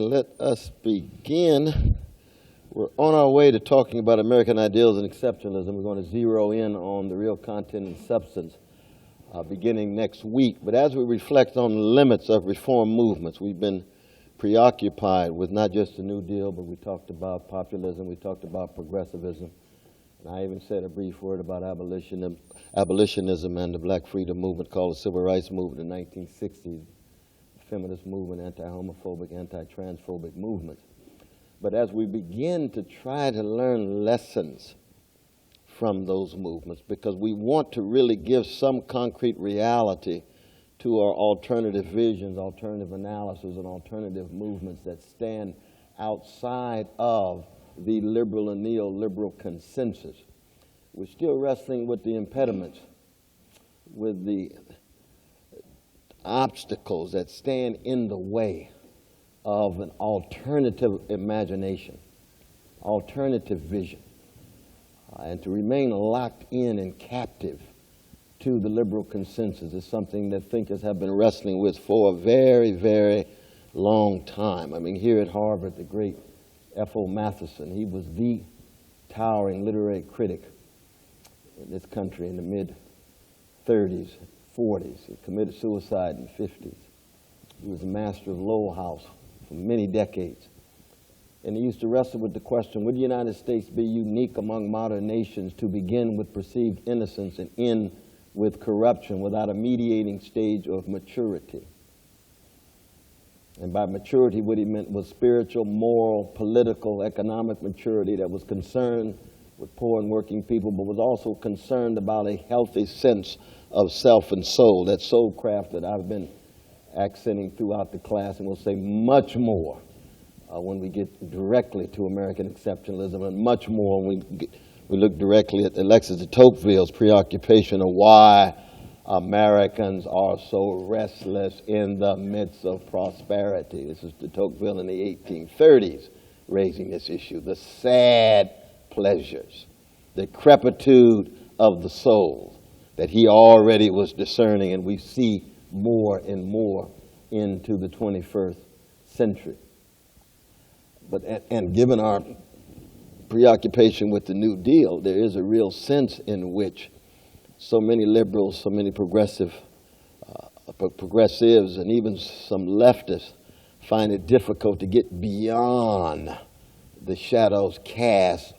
let us begin. We're on our way to talking about American ideals and exceptionalism. We're going to zero in on the real content and substance beginning next week. But as we reflect on the limits of reform movements, we've been preoccupied with not just the New Deal, but we talked about populism, we talked about progressivism, and I even said a brief word about abolitionism and the black freedom movement called the Civil Rights Movement in the 1960s, feminist movement, anti-homophobic, anti-transphobic movements. But as we begin to try to learn lessons from those movements, because we want to really give some concrete reality to our alternative visions, alternative analysis, and alternative movements that stand outside of the liberal and neoliberal consensus. We're still wrestling with the impediments, with the obstacles that stand in the way of an alternative imagination, alternative vision, and to remain locked in and captive to the liberal consensus is something that thinkers have been wrestling with for a very, very long time. I mean, here at Harvard, the great F.O. Matheson, he was the towering literary critic in this country in the mid-30s, 40s. He committed suicide in the 50s. He was a master of Lowell House for many decades. And he used to wrestle with the question, would the United States be unique among modern nations to begin with perceived innocence and end with corruption without a mediating stage of maturity? And by maturity, what he meant was spiritual, moral, political, economic maturity that was concerned with poor and working people, but was also concerned about a healthy sense of self and soul, that soul craft that I've been accenting throughout the class, and we'll say much more when we get directly to American exceptionalism, and much more when we look directly at Alexis de Tocqueville's preoccupation of why Americans are so restless in the midst of prosperity. This is de Tocqueville in the 1830s raising this issue, the sad pleasures, the decrepitude of the soul that he already was discerning, and we see more and more into the 21st century. But and given our preoccupation with the New Deal, there is a real sense in which so many liberals, so many progressives, and even some leftists find it difficult to get beyond the shadows cast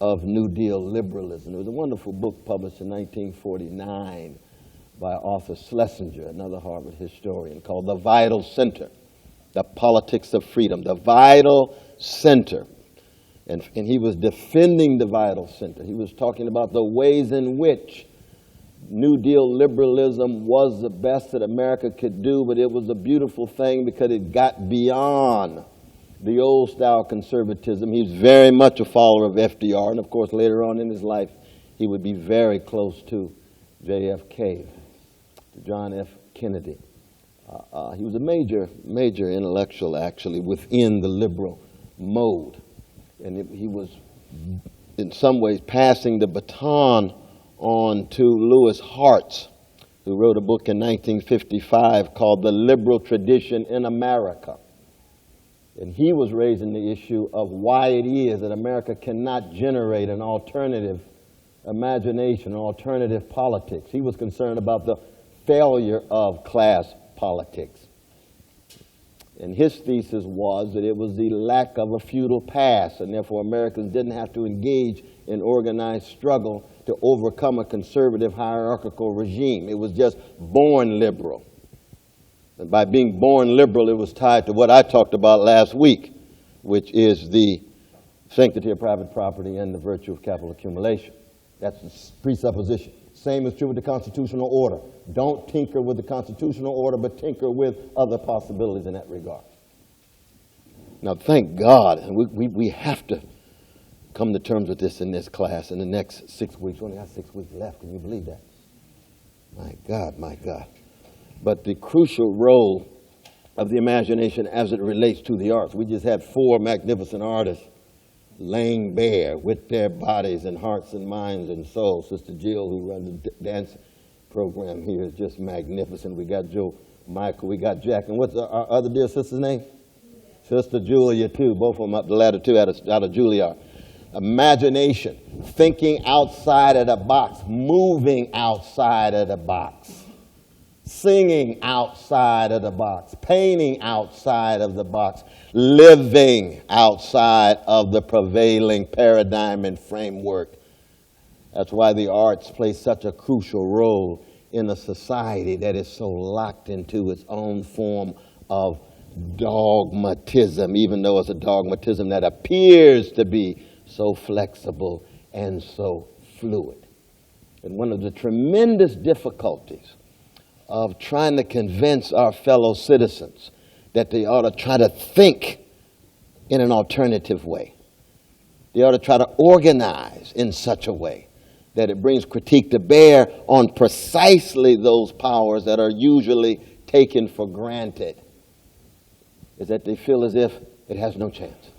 of New Deal liberalism. There was a wonderful book published in 1949 by Arthur Schlesinger, another Harvard historian, called The Vital Center, The Politics of Freedom, The Vital Center. And he was defending the vital center. He was talking about the ways in which New Deal liberalism was the best that America could do, but it was a beautiful thing because it got beyond the old style conservatism. He was very much a follower of FDR, and of course later on in his life he would be very close to JFK, to John F. Kennedy. He was a major intellectual actually within the liberal mode. And he was, in some ways, passing the baton on to Louis Hartz, who wrote a book in 1955 called The Liberal Tradition in America. And he was raising the issue of why it is that America cannot generate an alternative imagination, an alternative politics. He was concerned about the failure of class politics. And his thesis was that it was the lack of a feudal past, and therefore Americans didn't have to engage in organized struggle to overcome a conservative hierarchical regime. It was just born liberal. And by being born liberal, it was tied to what I talked about last week, which is the sanctity of private property and the virtue of capital accumulation. That's the presupposition. Same is true with the constitutional order. Don't tinker with the constitutional order, but tinker with other possibilities in that regard. Now, thank God, and we have to come to terms with this in this class in the next 6 weeks. We only got 6 weeks left. Can you believe that? My God, my God. But the crucial role of the imagination as it relates to the arts. We just had 4 magnificent artists laying bare with their bodies and hearts and minds and souls. Sister Jill, who runs the dance program here, is just magnificent. We got Joe Michael, we got Jack. And what's our other dear sister's name? Sister Julia, too. Both of them, the latter two out of Juilliard. Imagination, thinking outside of the box, moving outside of the box, singing outside of the box, painting outside of the box, living outside of the prevailing paradigm and framework. That's why the arts play such a crucial role in a society that is so locked into its own form of dogmatism, even though it's a dogmatism that appears to be so flexible and so fluid. And one of the tremendous difficulties of trying to convince our fellow citizens that they ought to try to think in an alternative way, they ought to try to organize in such a way that it brings critique to bear on precisely those powers that are usually taken for granted, is that they feel as if it has no chance.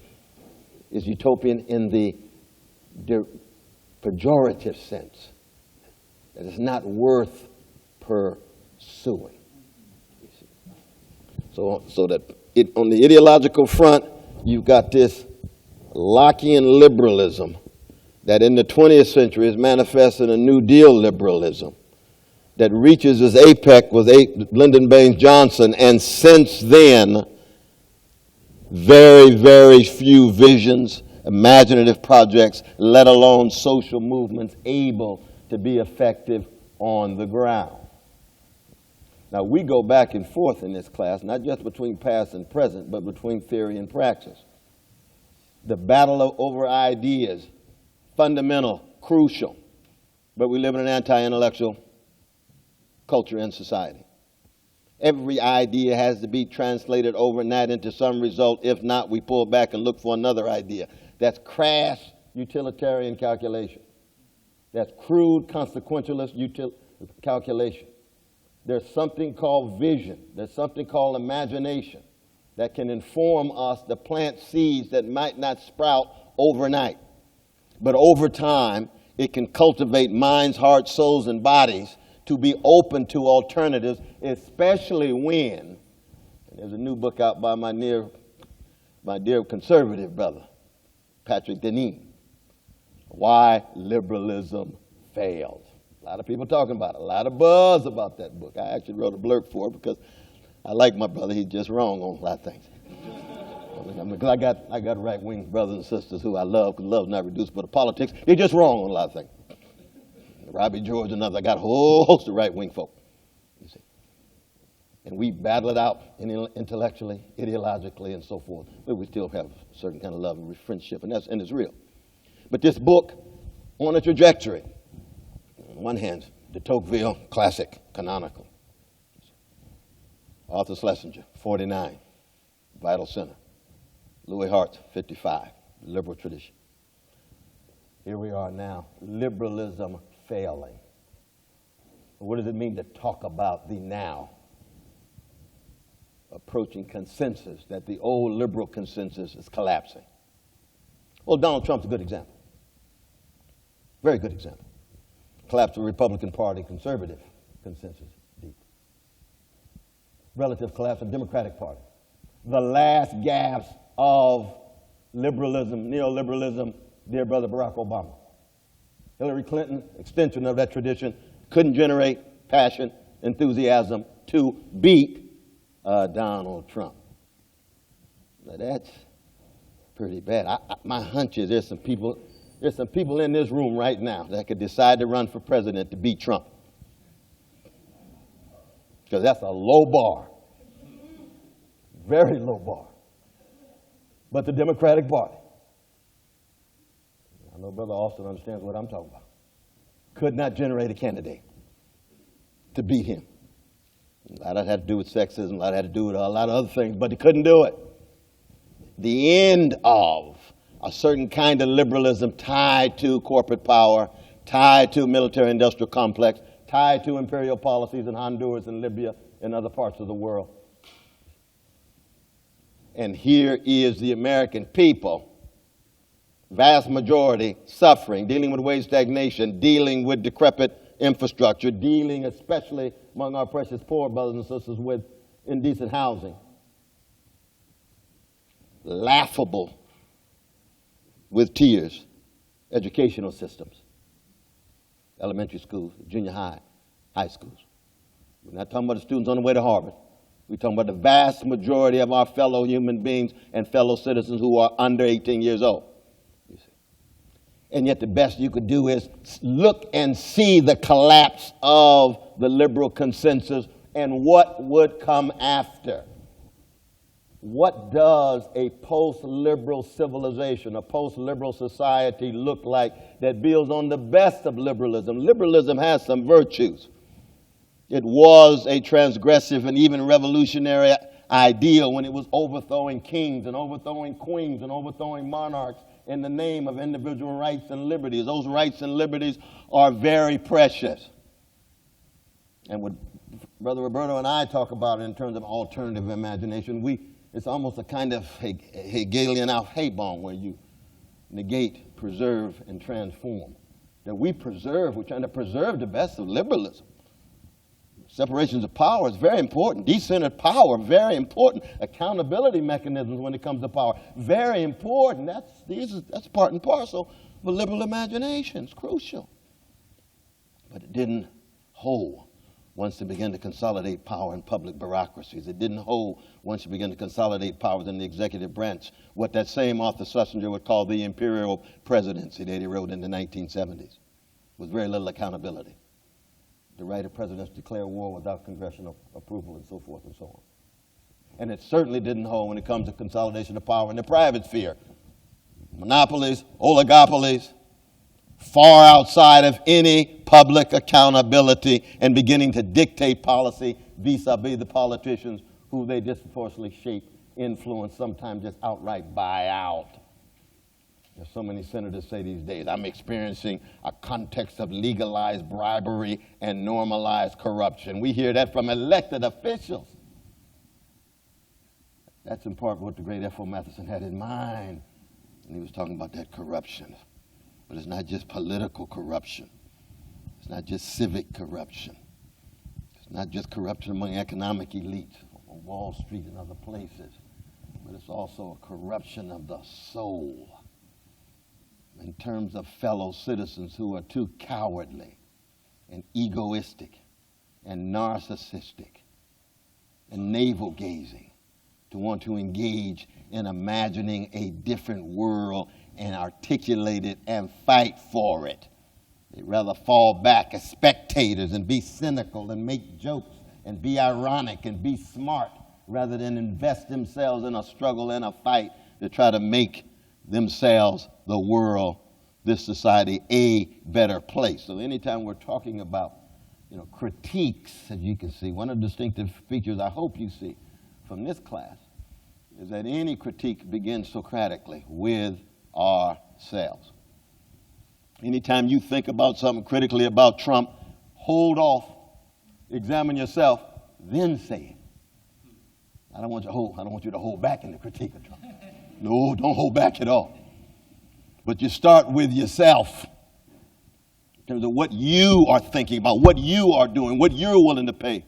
Is utopian in the pejorative sense, that it's not worth pursuing. So that on the ideological front, you've got this Lockean liberalism that in the 20th century is manifesting a New Deal liberalism that reaches its apex with Lyndon Baines Johnson, and since then, very, very few visions, imaginative projects, let alone social movements able to be effective on the ground. Now, we go back and forth in this class, not just between past and present, but between theory and praxis. The battle over ideas, fundamental, crucial, but we live in an anti-intellectual culture and society. Every idea has to be translated overnight into some result. If not, we pull back and look for another idea. That's crass utilitarian calculation. That's crude consequentialist calculation. There's something called vision. There's something called imagination that can inform us to plant seeds that might not sprout overnight. But over time, it can cultivate minds, hearts, souls, and bodies to be open to alternatives, especially when, and there's a new book out by my dear conservative brother, Patrick Deneen, Why Liberalism Failed. A lot of people talking about it, a lot of buzz about that book. I actually wrote a blurb for it because I like my brother. He's just wrong on a lot of things. I got right-wing brothers and sisters who I love, because love's not reducible to politics. They're just wrong on a lot of things. Robbie George and others. I got a whole host of right-wing folk, you see. And we battle it out intellectually, ideologically, and so forth. But we still have a certain kind of love and friendship, and it's real. But this book, On a Trajectory, on one hand, de Tocqueville, classic, canonical. Arthur Schlesinger, 49, Vital Center. Louis Hart, 55, liberal tradition. Here we are now, liberalism failing. What does it mean to talk about the now approaching consensus, that the old liberal consensus is collapsing? Well, Donald Trump's a good example. Very good example. Collapse of the Republican Party conservative consensus, deep. Relative collapse of the Democratic Party. The last gasp of liberalism, neoliberalism, dear brother Barack Obama. Hillary Clinton, extension of that tradition, couldn't generate passion, enthusiasm to beat Donald Trump. Now that's pretty bad. My hunch is there's some people in this room right now that could decide to run for president to beat Trump. Because that's a low bar. Very low bar. But the Democratic Party, I know Brother Austin understands what I'm talking about, could not generate a candidate to beat him. A lot of that had to do with sexism, a lot had to do with a lot of other things, but he couldn't do it. The end of a certain kind of liberalism tied to corporate power, tied to military-industrial complex, tied to imperial policies in Honduras and Libya and other parts of the world. And here is the American people, vast majority, suffering, dealing with wage stagnation, dealing with decrepit infrastructure, dealing especially among our precious poor brothers and sisters with indecent housing. laughable with tears educational systems. Elementary schools, junior high, high schools. We're not talking about the students on the way to Harvard. We're talking about the vast majority of our fellow human beings and fellow citizens who are under 18 years old. You see. And yet the best you could do is look and see the collapse of the liberal consensus and what would come after. What does a post-liberal civilization, a post-liberal society look like that builds on the best of liberalism? Liberalism has some virtues. It was a transgressive and even revolutionary ideal when it was overthrowing kings and overthrowing queens and overthrowing monarchs in the name of individual rights and liberties. Those rights and liberties are very precious. And what Brother Roberto and I talk about in terms of alternative imagination, it's almost a kind of Hegelian Aufhebung where you negate, preserve, and transform. That we're trying to preserve the best of liberalism. Separations of power is very important. Decentered power, very important. Accountability mechanisms when it comes to power, very important. That's part and parcel of a liberal imagination. It's crucial. But it didn't hold once they began to consolidate power in public bureaucracies. It didn't hold once you began to consolidate powers in the executive branch, what that same Arthur Schlesinger would call the imperial presidency that he wrote in the 1970s, with very little accountability. The right of presidents to declare war without congressional approval and so forth and so on. And it certainly didn't hold when it comes to consolidation of power in the private sphere. Monopolies, oligopolies, far outside of any public accountability and beginning to dictate policy vis-a-vis the politicians who they disproportionately shape, influence, sometimes just outright buy out. As so many senators say these days, I'm experiencing a context of legalized bribery and normalized corruption. We hear that from elected officials. That's in part what the great F.O. Matheson had in mind when he was talking about that corruption. But it's not just political corruption. It's not just civic corruption. It's not just corruption among economic elites on Wall Street and other places. But it's also a corruption of the soul in terms of fellow citizens who are too cowardly and egoistic and narcissistic and navel-gazing to want to engage in imagining a different world and articulate it and fight for it. They'd rather fall back as spectators and be cynical and make jokes and be ironic and be smart rather than invest themselves in a struggle and a fight to try to make themselves, the world, this society, a better place. So anytime we're talking about, critiques, as you can see, one of the distinctive features I hope you see from this class is that any critique begins Socratically with ourselves. Anytime you think about something critically about Trump, hold off, examine yourself, then say it. I don't want you to hold back in the critique of Trump. No, don't hold back at all. But you start with yourself in terms of what you are thinking about, what you are doing, what you're willing to pay,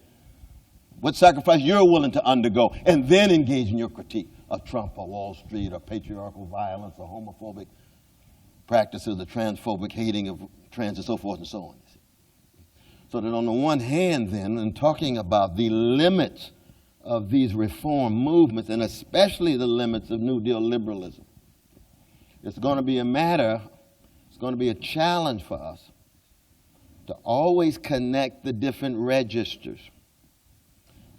what sacrifice you're willing to undergo, and then engage in your critique of Trump or Wall Street or patriarchal violence or homophobic practices, the transphobic hating of trans and so forth and so on. So that on the one hand then, in talking about the limits of these reform movements, and especially the limits of New Deal liberalism, it's going to be a challenge for us to always connect the different registers.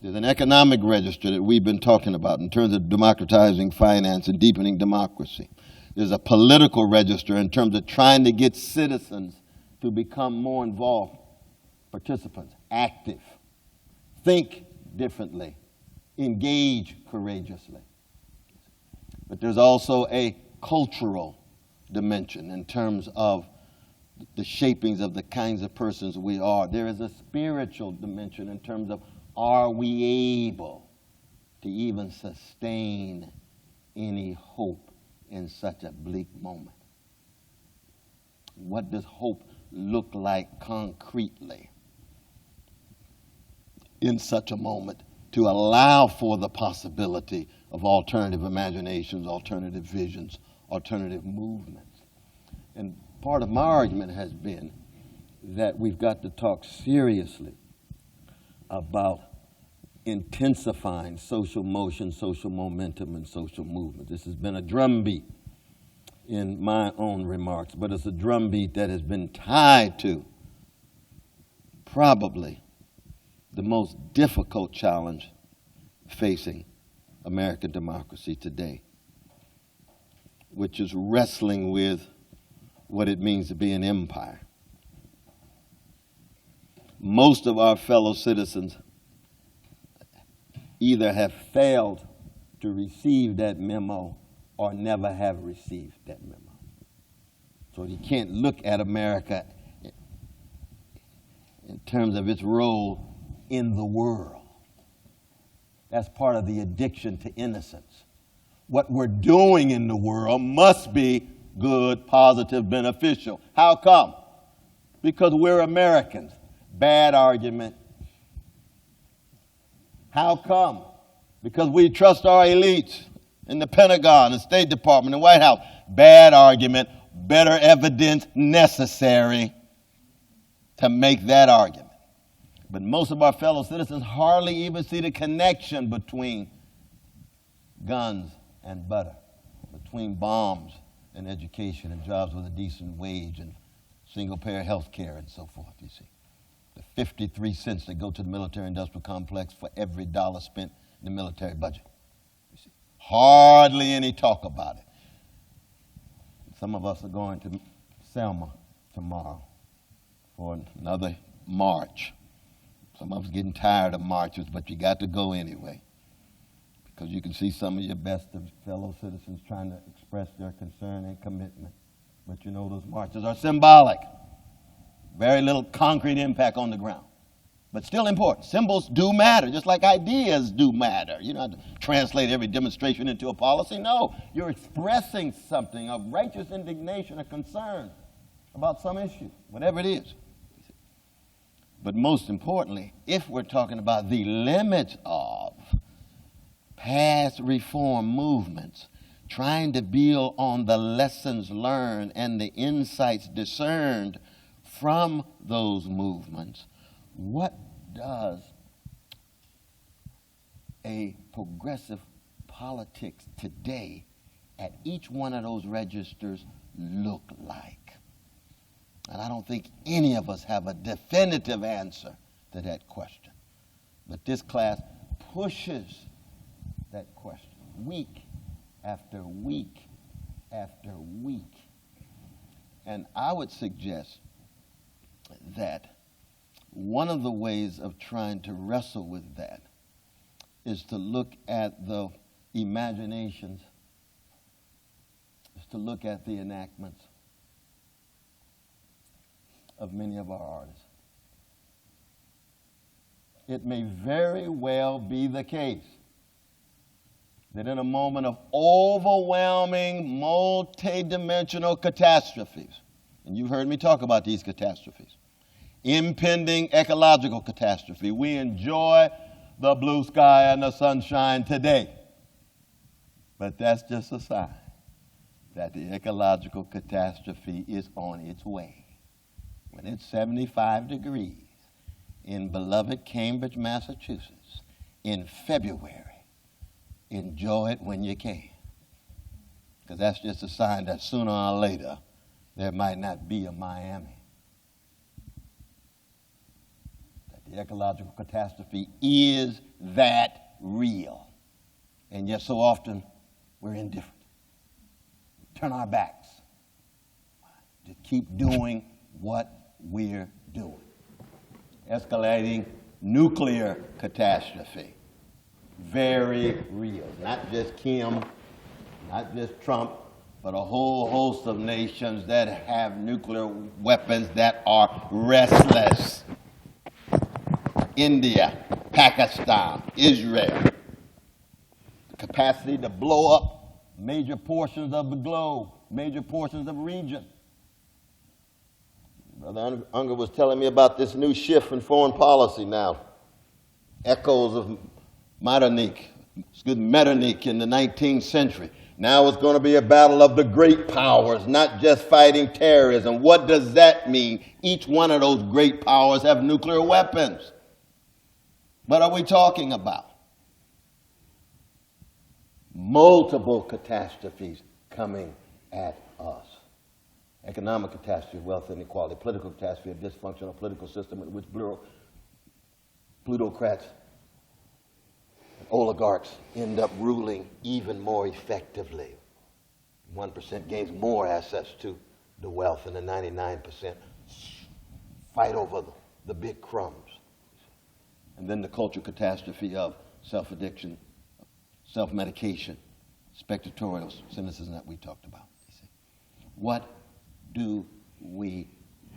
There's an economic register that we've been talking about in terms of democratizing finance and deepening democracy. There's a political register in terms of trying to get citizens to become more involved, participants, active, think differently, engage courageously. But there's also a cultural dimension in terms of the shapings of the kinds of persons we are. There is a spiritual dimension in terms of, are we able to even sustain any hope in such a bleak moment? What does hope look like concretely in such a moment to allow for the possibility of alternative imaginations, alternative visions, alternative movements. And part of my argument has been that we've got to talk seriously about intensifying social motion, social momentum, and social movement. This has been a drumbeat in my own remarks, but it's a drumbeat that has been tied to probably the most difficult challenge facing American democracy today, which is wrestling with what it means to be an empire. Most of our fellow citizens either have failed to receive that memo or never have received that memo. So you can't look at America in terms of its role in the world. That's part of the addiction to innocence. What we're doing in the world must be good, positive, beneficial. How come? Because we're Americans. Bad argument. How come? Because we trust our elites in the Pentagon, the State Department, the White House. Bad argument. Better evidence necessary to make that argument. But most of our fellow citizens hardly even see the connection between guns and butter, between bombs and education and jobs with a decent wage and single-payer health care and so forth, you see. The 53 cents that go to the military-industrial complex for every dollar spent in the military budget. You see. Hardly any talk about it. Some of us are going to Selma tomorrow for another march. Some of us getting tired of marches, but you got to go anyway, because you can see some of your best of fellow citizens trying to express their concern and commitment. But you know those marches are symbolic. Very little concrete impact on the ground, but still important. Symbols do matter, just like ideas do matter. You don't have to translate every demonstration into a policy. No, you're expressing something of righteous indignation or concern about some issue, whatever it is. But most importantly, if we're talking about the limits of past reform movements, trying to build on the lessons learned and the insights discerned from those movements, what does a progressive politics today at each one of those registers look like? And I don't think any of us have a definitive answer to that question. But this class pushes that question week after week after week. And I would suggest that one of the ways of trying to wrestle with that is to look at the imaginations, is to look at the enactments of many of our artists. It may very well be the case that in a moment of overwhelming, multi-dimensional catastrophes, and you've heard me talk about these catastrophes, impending ecological catastrophe, we enjoy the blue sky and the sunshine today. But that's just a sign that the ecological catastrophe is on its way. When it's 75 degrees in beloved Cambridge, Massachusetts, in February, enjoy it when you can. Because that's just a sign that sooner or later there might not be a Miami. That the ecological catastrophe is that real. And yet so often we're indifferent. We turn our backs. To keep doing what we're doing. Escalating nuclear catastrophe. Very real. Not just Kim, not just Trump, but a whole host of nations that have nuclear weapons that are restless. India, Pakistan, Israel. The capacity to blow up major portions of the globe, major portions of the region. Brother Unger was telling me about this new shift in foreign policy now. Echoes of Metternich in the 19th century. Now it's going to be a battle of the great powers, not just fighting terrorism. What does that mean? Each one of those great powers have nuclear weapons. What are we talking about? Multiple catastrophes coming at us. Economic catastrophe, wealth inequality, political catastrophe, a dysfunctional political system in which plutocrats and oligarchs end up ruling even more effectively. 1% gains more access to the wealth, and the 99% fight over the big crumbs. And then the cultural catastrophe of self-addiction, self-medication, spectatorial cynicism that we talked about. You see. What do we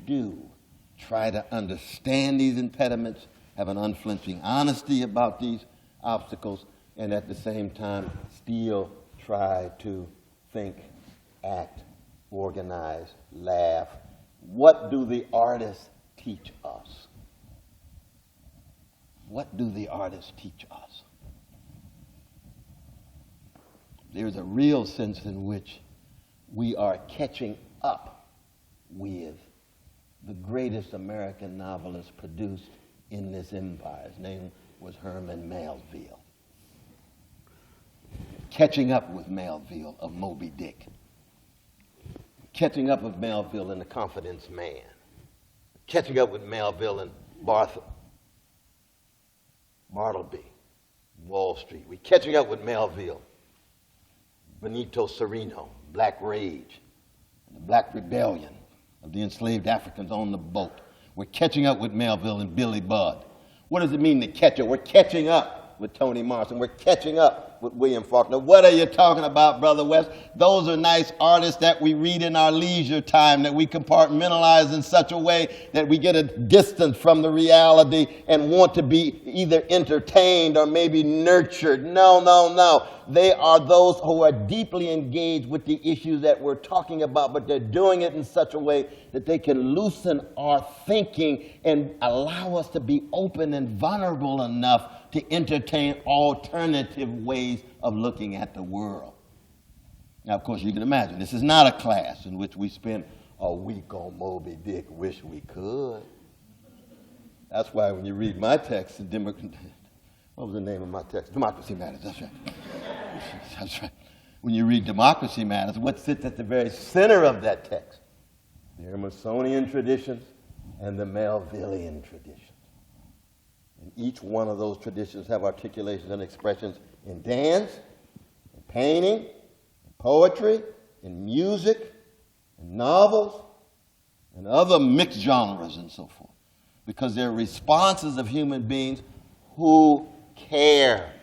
do? Try to understand these impediments, have an unflinching honesty about these obstacles, and at the same time still try to think, act, organize, laugh. What do the artists teach us? What do the artists teach us? There's a real sense in which we are catching up with the greatest American novelist produced in this empire. His name was Herman Melville. Catching up with Melville of Moby Dick. Catching up with Melville in The Confidence Man. Catching up with Melville in Bartleby, Wall Street. We're catching up with Melville, Benito Cereno, Black Rage, and the Black Rebellion of the enslaved Africans on the boat. We're catching up with Melville and Billy Budd. What does it mean to catch up? We're catching up with Toni Morrison. We're catching up with William Faulkner. What are you talking about, Brother West? Those are nice artists that we read in our leisure time, that we compartmentalize in such a way that we get a distance from the reality and want to be either entertained or maybe nurtured. No, no, no. They are those who are deeply engaged with the issues that we're talking about, but they're doing it in such a way that they can loosen our thinking and allow us to be open and vulnerable enough to entertain alternative ways of looking at the world. Now, of course, you can imagine, this is not a class in which we spend a week on Moby Dick. Wish we could. That's why when you read my text, what was the name of my text? Democracy Matters, that's right. That's right. When you read Democracy Matters, what sits at the very center of that text? The Emersonian traditions and the Melvillian traditions. And each one of those traditions have articulations and expressions in dance, in painting, in poetry, in music, in novels, and other mixed genres and so forth. Because they're responses of human beings who care.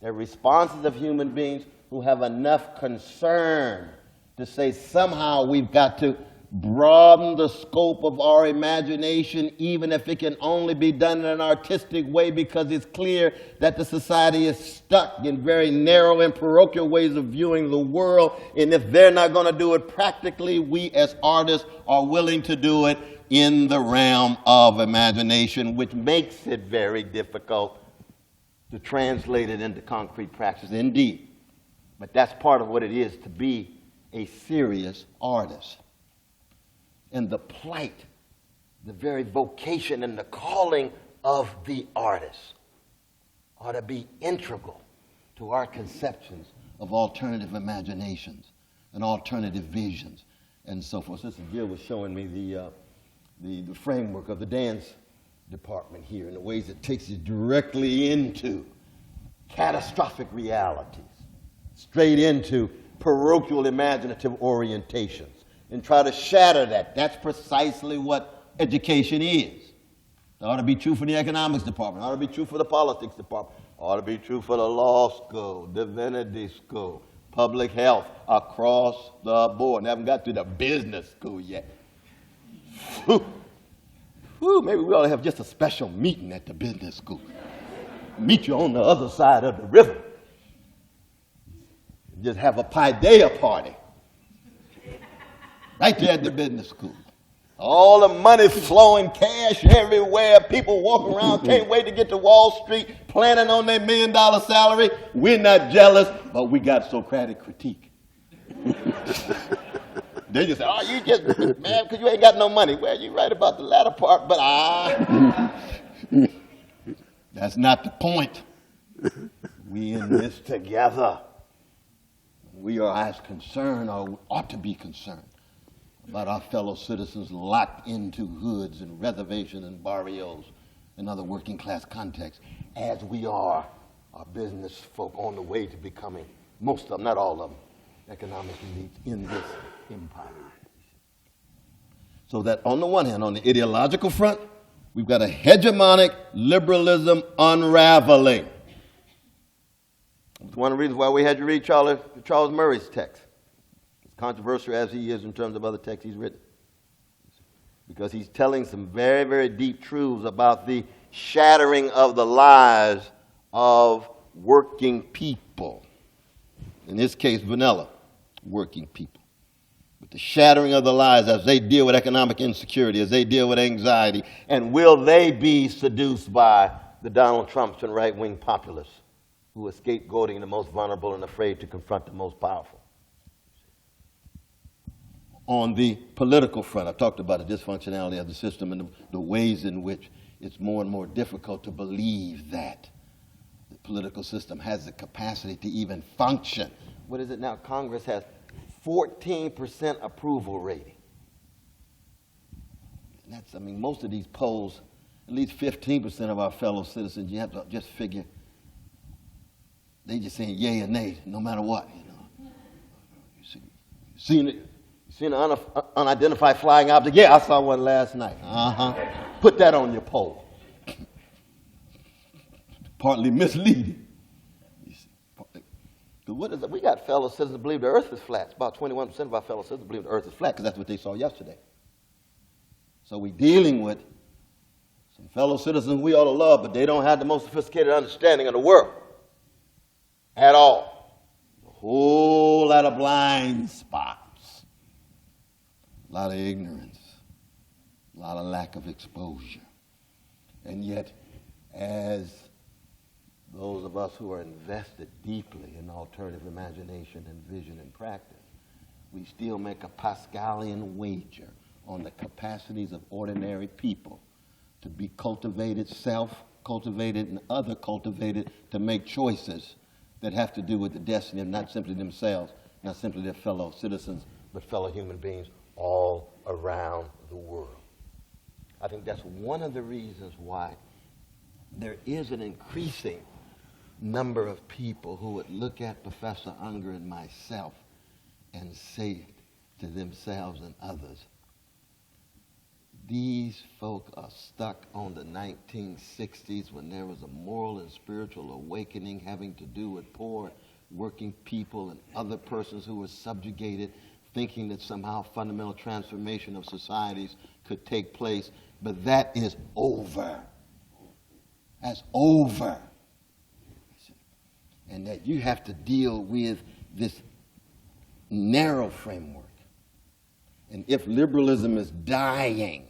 They're responses of human beings who have enough concern to say somehow we've got to broaden the scope of our imagination, even if it can only be done in an artistic way, because it's clear that the society is stuck in very narrow and parochial ways of viewing the world. And if they're not going to do it practically, we as artists are willing to do it in the realm of imagination, which makes it very difficult to translate it into concrete practice, indeed. But that's part of what it is to be a serious artist. And the plight, the very vocation and the calling of the artist ought to be integral to our conceptions of alternative imaginations and alternative visions and so forth. Sister Gill was showing me the framework of the dance department here and the ways it takes you directly into catastrophic realities, straight into parochial imaginative orientations, and try to shatter that. That's precisely what education is. It ought to be true for the economics department. It ought to be true for the politics department. It ought to be true for the law school, divinity school, public health, across the board. I haven't got to the business school yet. Maybe we ought to have just a special meeting at the business school. Meet you on the other side of the river. Just have a Paideia party right there at the business school. All the money flowing, cash everywhere, people walking around, can't wait to get to Wall Street, planning on their $1 million salary. We're not jealous, but we got Socratic critique. They just say, oh, you just mad because you ain't got no money. Well, you're right about the latter part, but that's not the point. We in this together. We are as concerned, or ought to be concerned, about our fellow citizens locked into hoods and reservations and barrios and other working class contexts as we are our business folk on the way to becoming, most of them, not all of them, economic elites in this empire. So that on the one hand, on the ideological front, we've got a hegemonic liberalism unraveling. It's one of the reasons why we had to read Charles Murray's text. As controversial as he is in terms of other texts he's written. Because he's telling some very, very deep truths about the shattering of the lives of working people. In this case, vanilla working people. But the shattering of the lives as they deal with economic insecurity, as they deal with anxiety, and will they be seduced by the Donald Trumps and right-wing populists who are scapegoating the most vulnerable and afraid to confront the most powerful? On the political front, I talked about the dysfunctionality of the system and the ways in which it's more and more difficult to believe that the political system has the capacity to even function. What is it now? Congress has 14% approval rating. And that's, I mean, most of these polls, at least 15% of our fellow citizens, you have to just figure, they just saying yay or nay, no matter what. You know, seen an unidentified flying object? Yeah, I saw one last night. Put that on your poll. Partly misleading. What is it? We got fellow citizens who believe the earth is flat. About 21% of our fellow citizens believe the earth is flat because that's what they saw yesterday. So we're dealing with some fellow citizens we ought to love, but they don't have the most sophisticated understanding of the world at all. A whole lot of blind spots, a lot of ignorance, a lot of lack of exposure. And yet, as those of us who are invested deeply in alternative imagination and vision and practice, we still make a Pascalian wager on the capacities of ordinary people to be cultivated, self-cultivated, and other-cultivated, to make choices that have to do with the destiny of not simply themselves, not simply their fellow citizens, but fellow human beings all around the world. I think that's one of the reasons why there is an increasing number of people who would look at Professor Unger and myself and say to themselves and others, these folk are stuck on the 1960s when there was a moral and spiritual awakening having to do with poor working people and other persons who were subjugated, thinking that somehow fundamental transformation of societies could take place. But that is over. That's over. And that you have to deal with this narrow framework. And if liberalism is dying,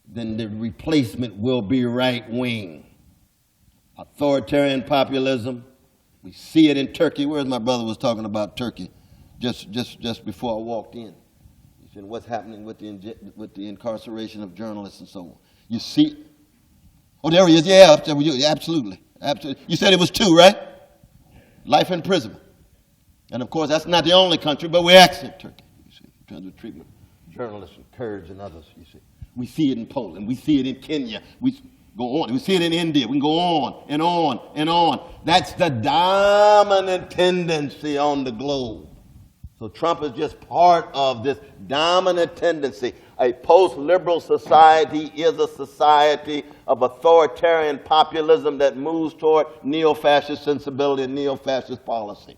then the replacement will be right wing. Authoritarian populism. We see it in Turkey. Where's my brother was talking about Turkey just before I walked in. He said, what's happening with the incarceration of journalists and so on. You see, oh, there he is. Yeah, absolutely. Absolutely. You said it was 2, right? Life imprisonment. And of course, that's not the only country, but we're accent Turkey, you see, in terms of treatment of journalists and Kurds and others, you see. We see it in Poland. We see it in Kenya. We go on. We see it in India. We can go on and on and on. That's the dominant tendency on the globe. So Trump is just part of this dominant tendency. A post-liberal society is a society of authoritarian populism that moves toward neo-fascist sensibility and neo-fascist policy.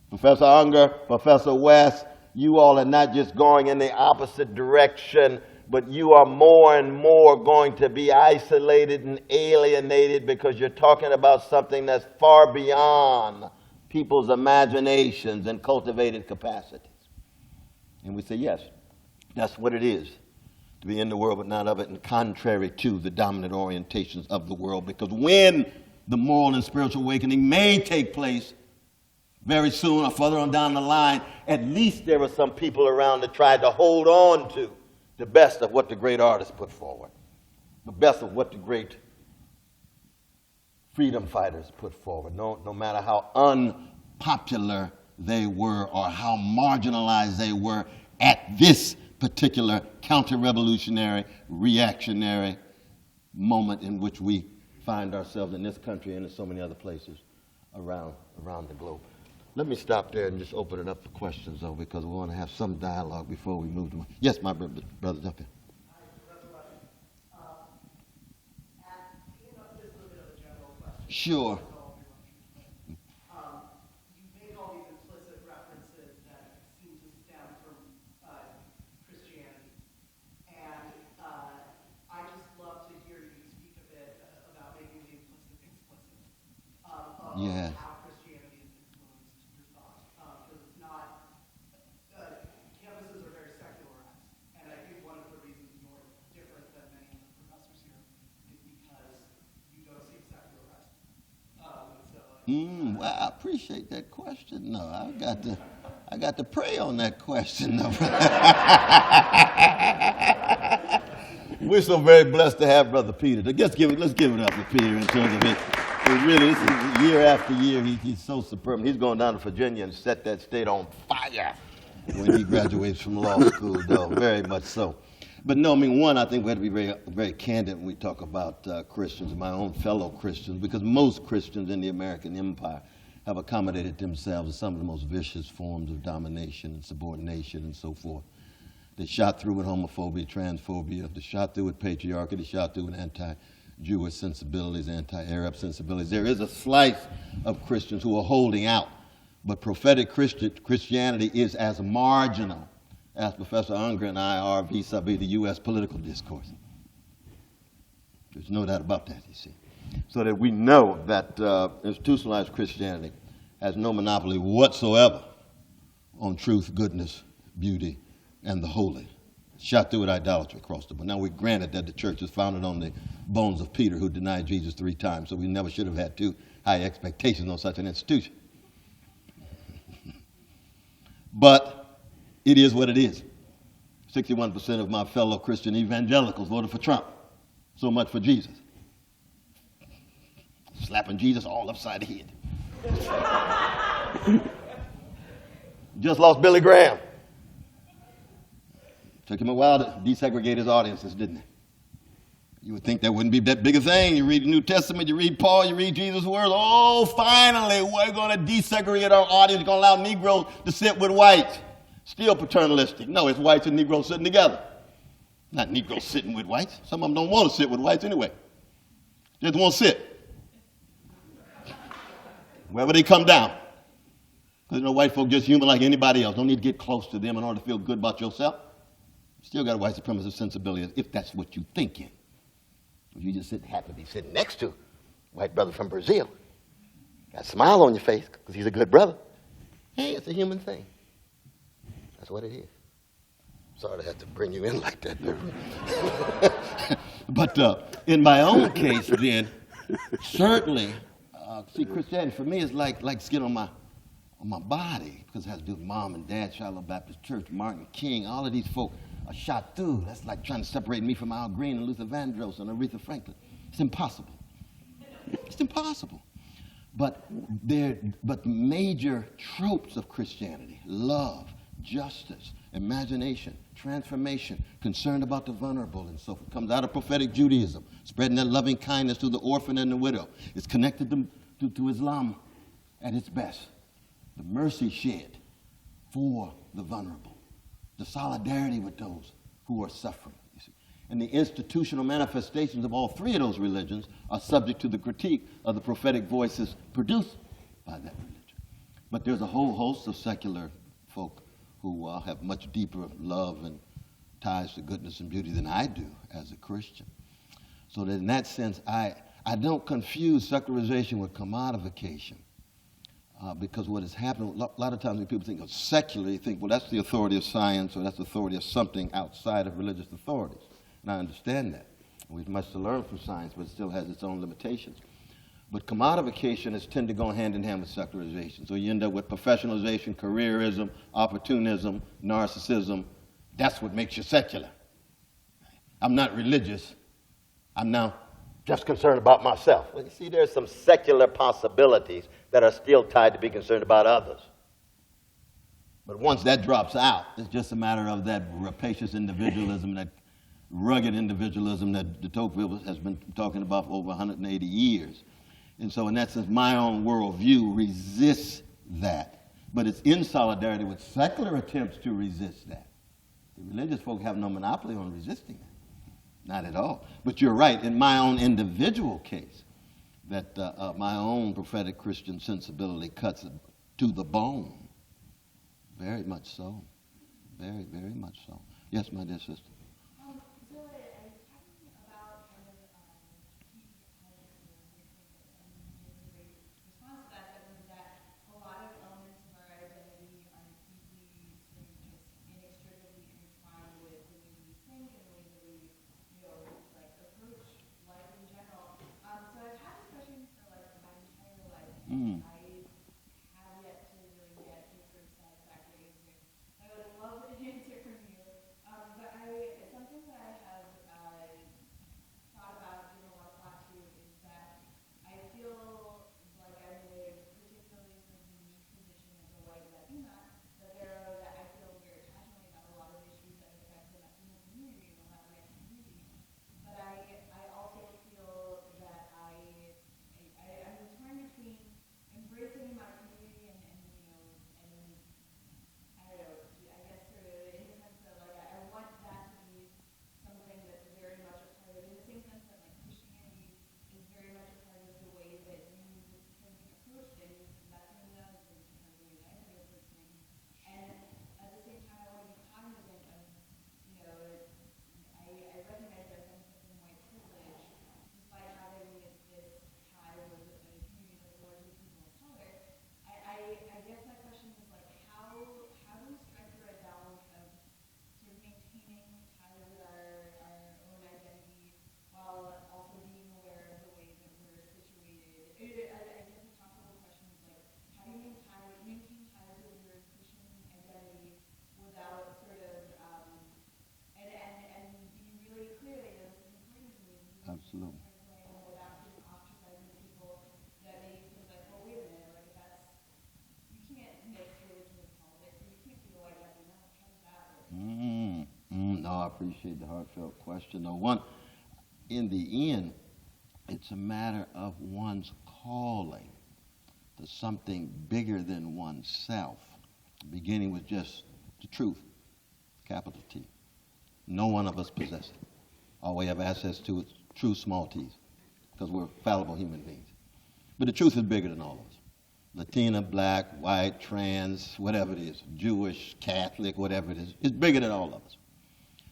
Professor Unger, Professor West, you all are not just going in the opposite direction, but you are more and more going to be isolated and alienated because you're talking about something that's far beyond people's imaginations and cultivated capacities. And we say, yes, that's what it is. to be in the world but not of it, and contrary to the dominant orientations of the world. Because when the moral and spiritual awakening may take place very soon or further on down the line, at least there were some people around that tried to hold on to the best of what the great artists put forward, the best of what the great freedom fighters put forward, no matter how unpopular they were or how marginalized they were at this particular counter-revolutionary, reactionary moment in which we find ourselves in this country and in so many other places around the globe. Let me stop there and just open it up for questions, though, because we want to have some dialogue before we move to. Yes, my brother, jump in. Sure. You make all these implicit references that seem to stem from Christianity, and I just love to hear you speak a bit about making the implicit explicit of how Christianity has influenced your thought, because it's not, campuses are very secularized, and I think one of the reasons you're different than many of the professors here is because you don't seem secularized. Well, I appreciate that question. No, I got to pray on that question. No. We're so very blessed to have Brother Peter. Let's give it up for Peter in terms of it. Really, this is year after year. He's so superb. He's going down to Virginia and set that state on fire when he graduates from law school, though. Very much so. But no, I mean, one, I think we have to be very, very candid when we talk about Christians, my own fellow Christians, because most Christians in the American empire have accommodated themselves in some of the most vicious forms of domination and subordination and so forth. They shot through with homophobia, transphobia. They shot through with patriarchy. They shot through with anti-Jewish sensibilities, anti-Arab sensibilities. There is a slice of Christians who are holding out, but prophetic Christianity is as marginal as Professor Unger and I are vis-a-vis the U.S. political discourse. There's no doubt about that, you see. So that we know that institutionalized Christianity has no monopoly whatsoever on truth, goodness, beauty, and the holy. Shot through with idolatry across the board. Now, we granted that the church is founded on the bones of Peter, who denied Jesus 3 times, so we never should have had too high expectations on such an institution. But it is what it is. 61% of my fellow Christian evangelicals voted for Trump. So much for Jesus. Slapping Jesus all upside the head. Just lost Billy Graham. Took him a while to desegregate his audiences, didn't it? You would think that wouldn't be that big a thing. You read the New Testament, you read Paul, you read Jesus' words. Oh, finally, we're going to desegregate our audience. We're going to allow Negroes to sit with whites. Still paternalistic. No, it's whites and Negroes sitting together. Not Negroes sitting with whites. Some of them don't want to sit with whites anyway. Just won't sit. Wherever they come down. Because, white folk just human like anybody else. Don't need to get close to them in order to feel good about yourself. Still got a white supremacist sensibility if that's what you're thinking. If you just happen to be sitting next to a white brother from Brazil, got a smile on your face because he's a good brother. Hey, it's a human thing. That's what it is. Sorry to have to bring you in like that. But in my own case, then, certainly, see, Christianity for me is like skin on my body, because it has to do with mom and dad, Shiloh Baptist Church, Martin King, all of these folk are shot through. That's like trying to separate me from Al Green and Luther Vandross and Aretha Franklin. It's impossible. It's impossible. But the major tropes of Christianity, love, justice, imagination, transformation, concern about the vulnerable, and so forth, comes out of prophetic Judaism, spreading that loving kindness to the orphan and the widow. It's connected to Islam at its best. The mercy shed for the vulnerable, the solidarity with those who are suffering. You see. And the institutional manifestations of all 3 of those religions are subject to the critique of the prophetic voices produced by that religion. But there's a whole host of secular folk who have much deeper love and ties to goodness and beauty than I do as a Christian. So that in that sense, I don't confuse secularization with commodification. Because what has happened, a lot of times when people think of secular, they think, well, that's the authority of science or that's the authority of something outside of religious authorities. And I understand that. We have much to learn from science, but it still has its own limitations. But commodification has tended to go hand in hand with secularization. So you end up with professionalization, careerism, opportunism, narcissism. That's what makes you secular. I'm not religious. I'm now just concerned about myself. Well, you see, there's some secular possibilities that are still tied to be concerned about others. But once that drops out, it's just a matter of that rapacious individualism, that rugged individualism that de Tocqueville has been talking about for over 180 years. And so in that sense, my own worldview resists that. But it's in solidarity with secular attempts to resist that. The religious folk have no monopoly on resisting that. Not at all. But you're right, in my own individual case, that my own prophetic Christian sensibility cuts to the bone. Very much so. Very, very much so. Yes, my dear sister. So I was talking about kind of response to that was that a lot of elements of our identity are deeply sort of just inextricably intertwined with the way we think and the way that we, like approach life in general. So I've had this question for like my entire life. I have yet to really get a sort of satisfactory answer. I would love an answer from you. But something that I have thought about, given a lot of thought to, is that I feel like I'm in a particularly sort of unique position as a white Latina, that I feel very passionately about a lot of issues that affect the Latino community and the Latinx community. But I also feel that I'm torn between embracing my community and I don't know, I guess sort of in the sense that like I want that to be something that's very much a part of it, in the same sense that like Christianity is very much a part of the way that you can approach things, Latinas and kind of the way that I can approach things. And at the same time I want to be cognizant of, I recognize that I'm from white privilege, despite having this tie with a community that's largely people of color. I guess my question is like how do we strike the right balance of sort of maintaining ties with our own identity while also being aware of the way that we're situated? I guess a possible question is like how do you maintain ties with your Christian identity without sort of and be really clear that this is important to me. Absolutely. Without just ostracizing people that make you think like, well, wait a minute, like you can't mix religion with politics, or you can't be a white Latina. How does that work? No, I appreciate the heartfelt question. No, one, in the end, it's a matter of one's calling to something bigger than oneself, beginning with just the truth, capital T. No one of us possess it. All we have access to is true small t's, because we're fallible human beings. But the truth is bigger than all of us. Latina, black, white, trans, whatever it is, Jewish, Catholic, whatever it is, it's bigger than all of us.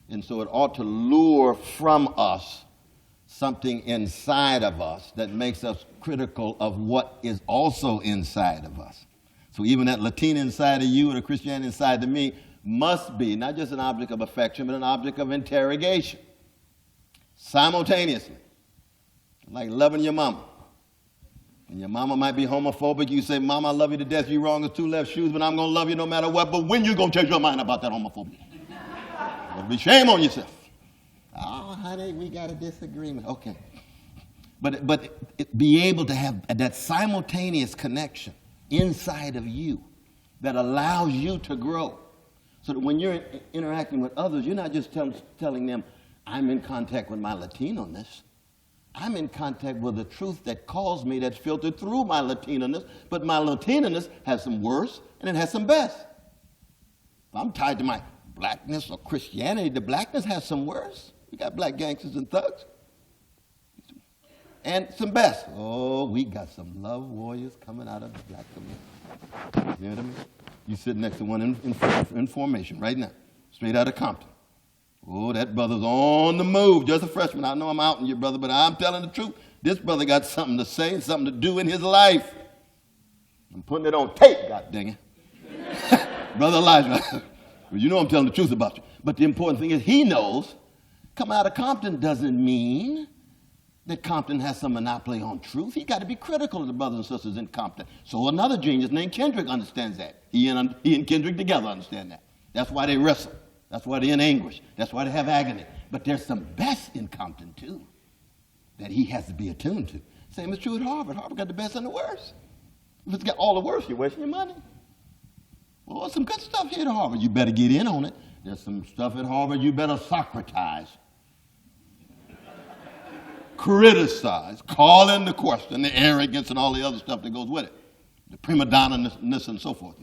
And so it ought to lure from us something inside of us that makes us critical of what is also inside of us. So even that Latina inside of you or the Christianity inside of me must be not just an object of affection, but an object of interrogation. Simultaneously. Like loving your mama. And your mama might be homophobic. You say, Mama, I love you to death. You wrong as two left shoes, but I'm going to love you no matter what. But when you going to change your mind about that homophobia? It'll be shame on yourself. Oh, honey, we got a disagreement. Okay. But be able to have that simultaneous connection inside of you that allows you to grow. So that when you're interacting with others, you're not just telling them, I'm in contact with my Latino-ness. I'm in contact with the truth that calls me, that's filtered through my Latino-ness, but my Latino-ness has some worse and it has some best. If I'm tied to my blackness or Christianity, the blackness has some worse. We got black gangsters and thugs. And some best. Oh, we got some love warriors coming out of the black community. You know what I mean? You sit next to one in formation right now, straight out of Compton. Oh, that brother's on the move, just a freshman. I know I'm outing you, brother, but I'm telling the truth. This brother got something to say and something to do in his life. I'm putting it on tape, God dang it. Brother Elijah, well, you know I'm telling the truth about you. But the important thing is he knows come out of Compton doesn't mean that Compton has some monopoly on truth. He got to be critical of the brothers and sisters in Compton. So another genius named Kendrick understands that. He and Kendrick together understand that. That's why they wrestle. That's why they're in anguish. That's why they have agony. But there's some best in Compton, too, that he has to be attuned to. Same is true at Harvard. Harvard got the best and the worst. If it's got all the worst, you're wasting your money. Well, there's some good stuff here at Harvard. You better get in on it. There's some stuff at Harvard you better Socratize, criticize, call into question the arrogance and all the other stuff that goes with it, the prima donna-ness and so forth.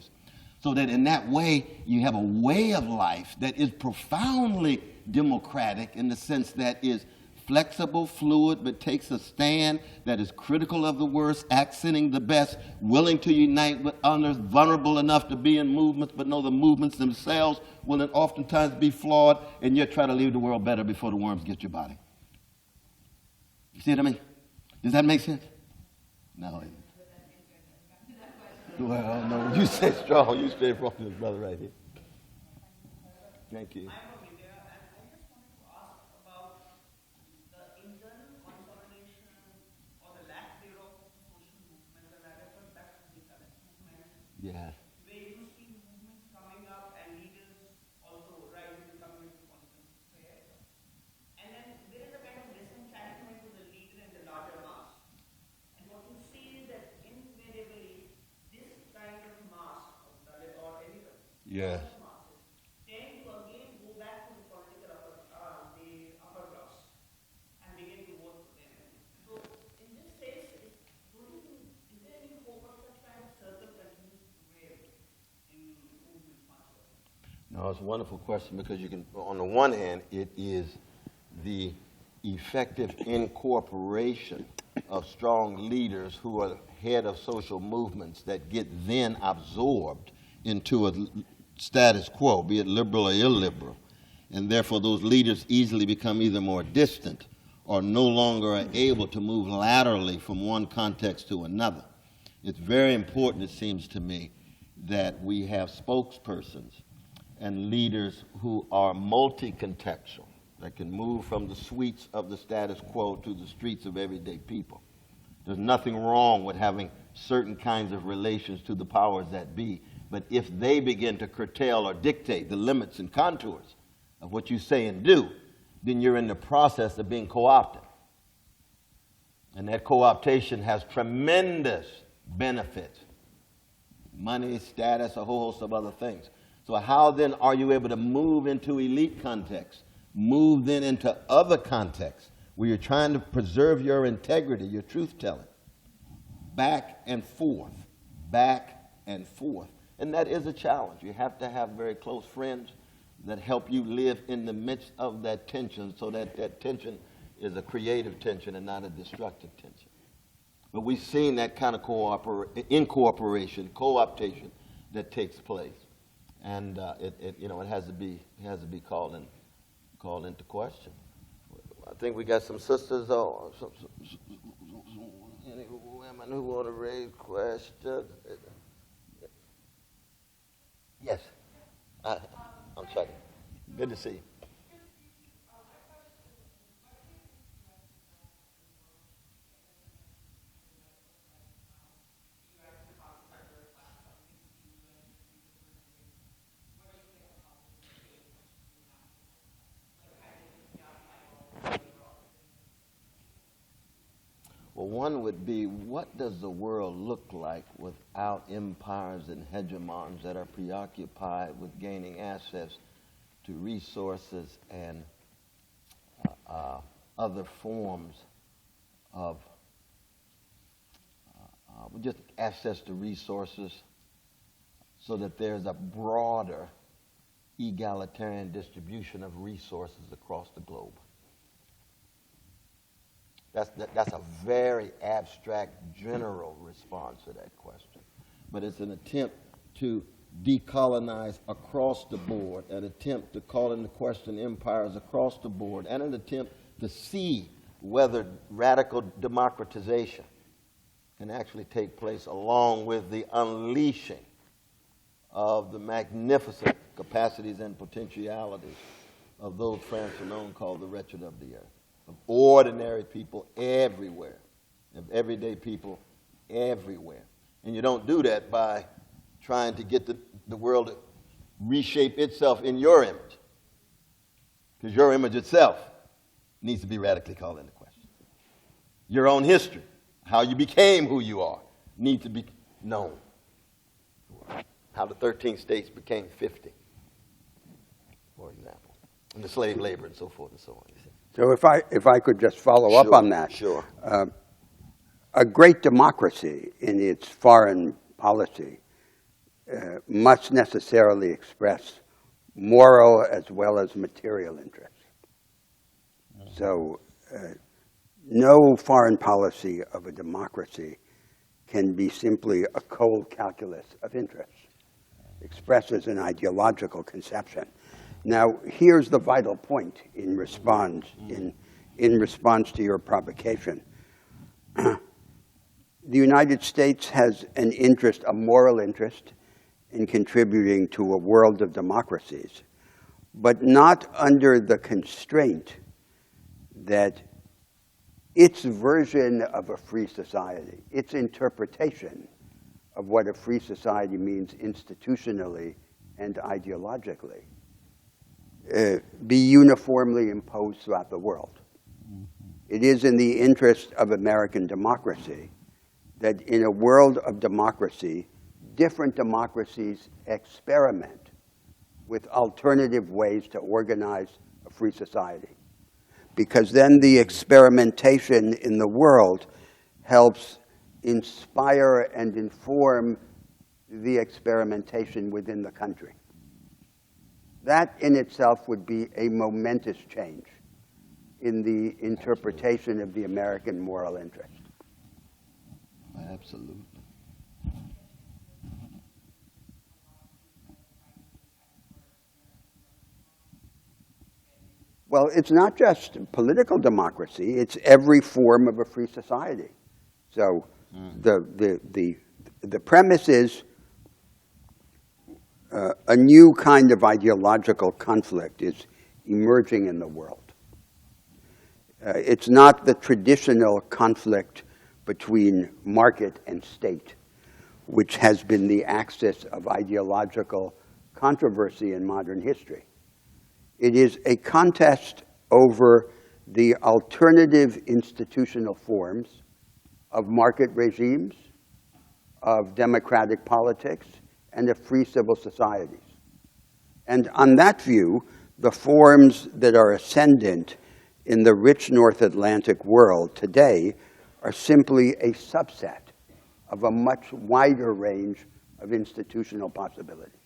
So that in that way, you have a way of life that is profoundly democratic in the sense that is flexible, fluid, but takes a stand that is critical of the worst, accenting the best, willing to unite with others, vulnerable enough to be in movements, but know the movements themselves will oftentimes be flawed, and yet try to leave the world better before the worms get your body. You see what I mean? Does that make sense? No. Well, no, you stay strong. You stay from this brother right here. Thank you. Yeah. Where you see movements coming up and leaders also rising to come into conscience prayer. And then there is a kind of disenchantment to the leader and the larger mass. And what you see is that invariably this kind of mass of Dalit or anyone, Yeah. masses, tend to again go back to the political upper class and begin to vote for them. So in this case, is there any hope of such kind of circle continues to prevail in movements much less? No, it's a wonderful question because you can, on the one hand, it is the effective incorporation of strong leaders who are head of social movements that get then absorbed into a status quo, be it liberal or illiberal. And therefore those leaders easily become either more distant or no longer are able to move laterally from one context to another. It's very important, it seems to me, that we have spokespersons and leaders who are multi-contextual, that can move from the suites of the status quo to the streets of everyday people. There's nothing wrong with having certain kinds of relations to the powers that be, but if they begin to curtail or dictate the limits and contours of what you say and do, then you're in the process of being co-opted. And that co-optation has tremendous benefits. Money, status, a whole host of other things. So how then are you able to move into elite contexts, move then into other contexts where you're trying to preserve your integrity, your truth-telling, back and forth, back and forth. And that is a challenge. You have to have very close friends that help you live in the midst of that tension so that that tension is a creative tension and not a destructive tension. But we've seen that kind of incorporation, co-optation that takes place. And it has to be called into question. I think we got some sisters or some women who want to raise questions. Yes. I'm sorry. Good to see you. Well, one would be, what does the world look like without empires and hegemons that are preoccupied with gaining access to resources and other forms of just access to resources so that there's a broader egalitarian distribution of resources across the globe? That's a very abstract, general response to that question. But it's an attempt to decolonize across the board, an attempt to call into question empires across the board, and an attempt to see whether radical democratization can actually take place along with the unleashing of the magnificent capacities and potentialities of those France alone called the wretched of the earth, of ordinary people everywhere, of everyday people everywhere. And you don't do that by trying to get the world to reshape itself in your image, because your image itself needs to be radically called into question. Your own history, how you became who you are, need to be known. How the 13 states became 50, for example, and the slave labor and so forth and so on. You see. So if I could just follow up on that. Sure. A great democracy in its foreign policy must necessarily express moral as well as material interests. So no foreign policy of a democracy can be simply a cold calculus of interests, expressed as an ideological conception. Now, here's the vital point in response to your provocation. The United States has an interest, a moral interest, in contributing to a world of democracies, but not under the constraint that its version of a free society, its interpretation of what a free society means institutionally and ideologically, be uniformly imposed throughout the world. It is in the interest of American democracy that in a world of democracy, different democracies experiment with alternative ways to organize a free society. Because then the experimentation in the world helps inspire and inform the experimentation within the country. That in itself would be a momentous change in the interpretation of the American moral interest. Absolutely. Well, it's not just political democracy, it's every form of a free society. So the premise is a new kind of ideological conflict is emerging in the world. It's not the traditional conflict between market and state, which has been the axis of ideological controversy in modern history. It is a contest over the alternative institutional forms of market regimes, of democratic politics, and of free civil societies. And on that view, the forms that are ascendant in the rich North Atlantic world today are simply a subset of a much wider range of institutional possibilities.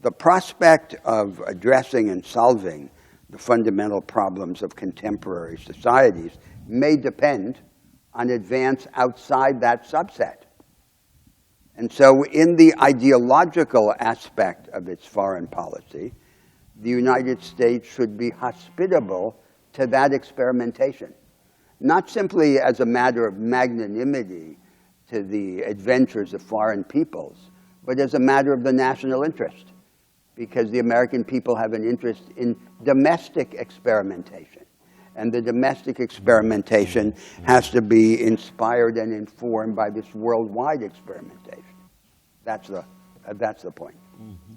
The prospect of addressing and solving the fundamental problems of contemporary societies may depend on advance outside that subset. And so in the ideological aspect of its foreign policy, the United States should be hospitable to that experimentation, not simply as a matter of magnanimity to the adventures of foreign peoples, but as a matter of the national interest, because the American people have an interest in domestic experimentation. And the domestic experimentation has to be inspired and informed by this worldwide experimentation. That's the point. Mm-hmm.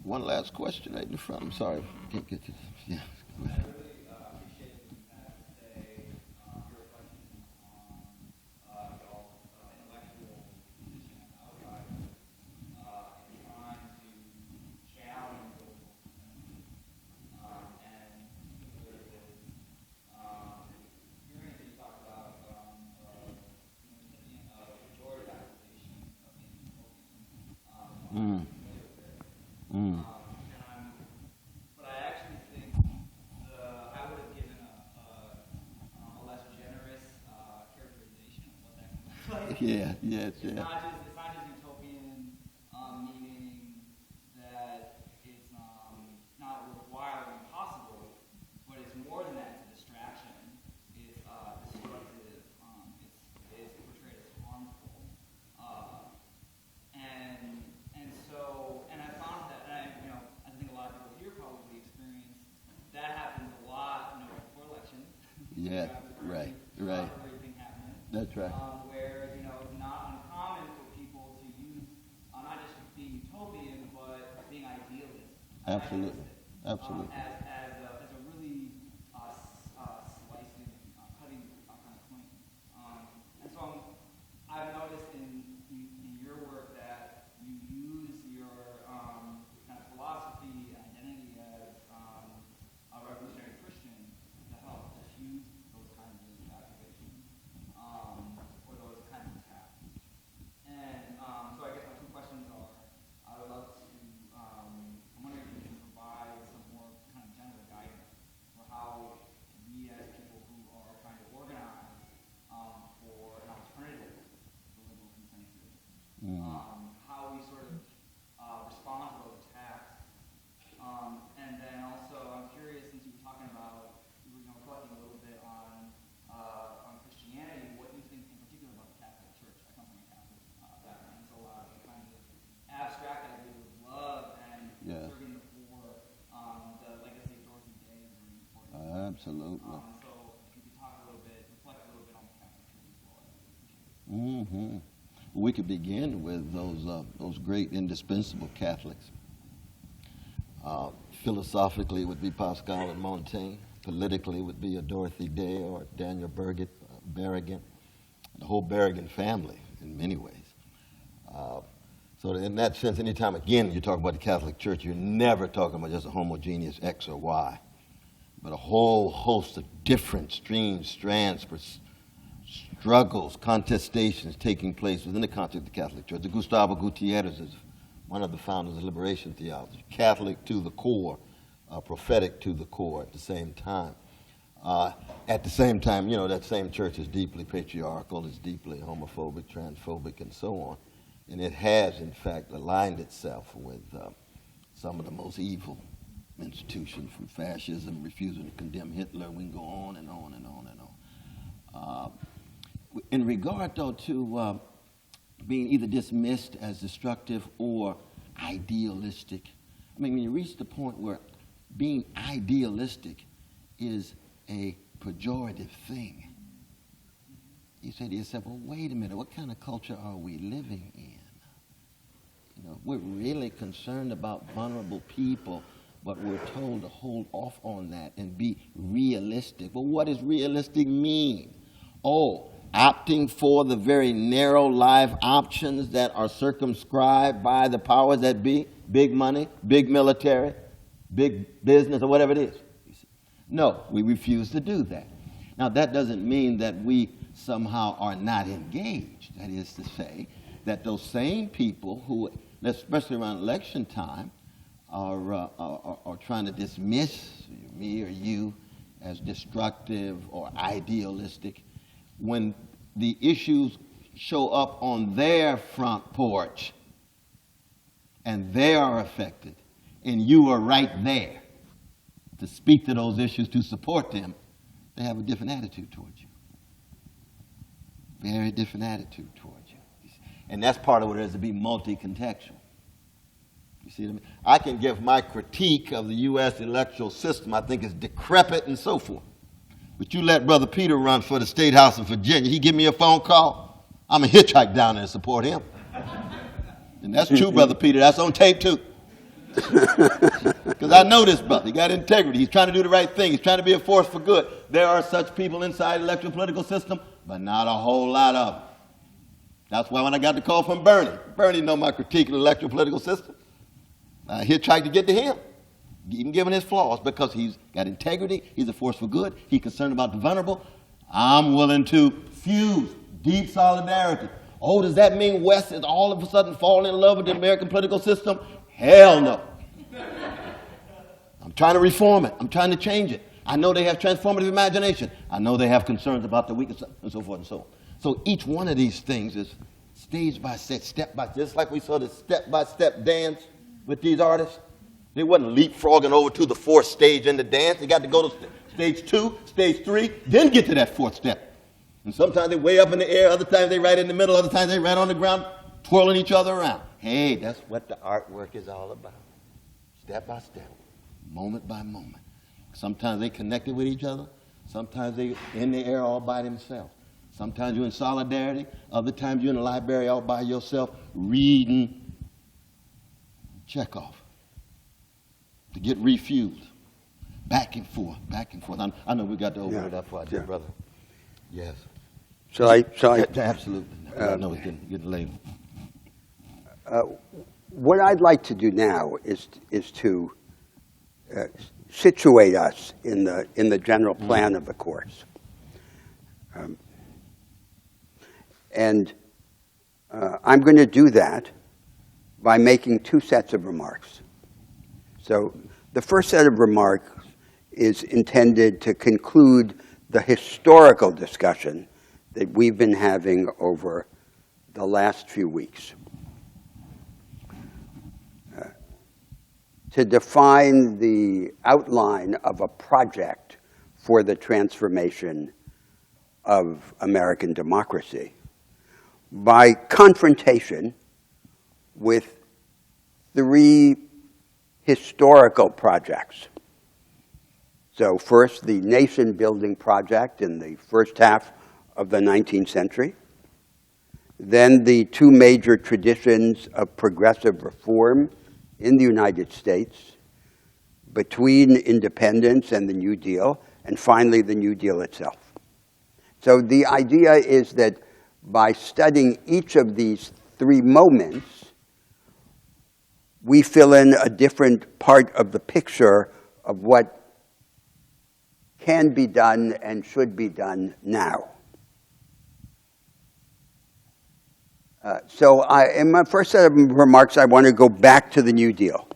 One last question right in the front. I'm sorry. Can't get to this. Yeah. Go ahead. But I actually think I would have given a less generous characterization of what that can look like. Yeah. It's not just utopian, meaning that it's not worthwhile or impossible, but it's more than that. It's a distraction. It's destructive. It's portrayed as harmful. And I found that, I think a lot of people here probably experience Absolutely. Absolutely. As a really slicing, cutting kind of point. And so I've noticed in your work that you use your kind of philosophy and identity as a revolutionary Christian to help diffuse those kinds of accusations or those kinds of attacks. And so I guess my two questions are, I would love to, I'm wondering if you can provide some more kind of general guidance for how we as people who are trying to organize for an alternative to liberal consensus, how we sort of respond to those attacks. And then also, I'm curious, since you were talking about, you were reflecting a little bit on Christianity, what you think in particular about the Catholic Church. I come from a Catholic background, so a lot of the kind of abstract ideas of love and serving the poor, the legacy of Dorothy Day is really important. Absolutely. So if you could talk a little bit, reflect a little bit on the Catholic Church as well, I would appreciate it. We could begin with those great indispensable Catholics. Philosophically, it would be Pascal and Montaigne. Politically, it would be a Dorothy Day or Daniel Berrigan, the whole Berrigan family in many ways. So in that sense, anytime, again, you talk about the Catholic Church, you're never talking about just a homogeneous X or Y, but a whole host of different streams, strands, struggles, contestations taking place within the context of the Catholic Church. Gustavo Gutierrez is one of the founders of liberation theology, Catholic to the core, prophetic to the core at the same time. At the same time, you know, that same church is deeply patriarchal, is deeply homophobic, transphobic, and so on. And it has, in fact, aligned itself with some of the most evil institutions, from fascism, refusing to condemn Hitler. We can go on and on and on and on. In regard, though, to being either dismissed as destructive or idealistic, I mean, when you reach the point where being idealistic is a pejorative thing, you say to yourself, well, wait a minute, what kind of culture are we living in? You know, we're really concerned about vulnerable people, but we're told to hold off on that and be realistic. Well, what does realistic mean? Oh, opting for the very narrow life options that are circumscribed by the powers that be, big money, big military, big business, or whatever it is. No, we refuse to do that. Now, that doesn't mean that we somehow are not engaged. That is to say that those same people who, especially around election time, are trying to dismiss me or you as destructive or idealistic, when the issues show up on their front porch and they are affected and you are right there to speak to those issues, to support them, they have a different attitude towards you. Very different attitude towards you. And that's part of what it is to be multi-contextual. You see what I mean? I can give my critique of the U.S. electoral system. I think it's decrepit and so forth. But you let Brother Peter run for the State House of Virginia. He give me a phone call, I'm a hitchhike down there and support him. And that's true, Brother Peter. That's on tape, too. Because I know this brother. He got integrity. He's trying to do the right thing. He's trying to be a force for good. There are such people inside the electoral political system, but not a whole lot of them. That's why when I got the call from Bernie know my critique of the electoral political system. I hitchhiked to get to him, even given his flaws, because he's got integrity. He's a force for good. He's concerned about the vulnerable. I'm willing to fuse deep solidarity. Oh, does that mean West is all of a sudden falling in love with the American political system? Hell no. I'm trying to reform it. I'm trying to change it. I know they have transformative imagination. I know they have concerns about the weak and so forth and so on. So each one of these things is stage by step by step, just like we saw the step-by-step dance with these artists. They wasn't leapfrogging over to the fourth stage in the dance. They got to go to stage 2, stage 3, then get to that fourth step. And sometimes they're way up in the air, other times they're right in the middle, other times they're right on the ground, twirling each other around. Hey, that's what the artwork is all about. Step by step, moment by moment. Sometimes they connected with each other. Sometimes they're in the air all by themselves. Sometimes you're in solidarity. Other times you're in the library all by yourself reading Chekhov. to get refueled. Back and forth, back and forth. I know we got to open Yeah, it up for our yeah. dear brother. Yes. So I Absolutely. I know it's getting late. what I'd like to do now is to situate us in the general plan of the course. And I'm going to do that by making two sets of remarks. So the first set of remarks is intended to conclude the historical discussion that we've been having over the last few weeks. To define the outline of a project for the transformation of American democracy by confrontation with three historical projects. So first, the nation-building project in the first half of the 19th century. Then the two major traditions of progressive reform in the United States between independence and the New Deal, and finally the New Deal itself. So the idea is that by studying each of these three moments, we fill in a different part of the picture of what can be done and should be done now. So in my first set of remarks, I want to go back to the New Deal.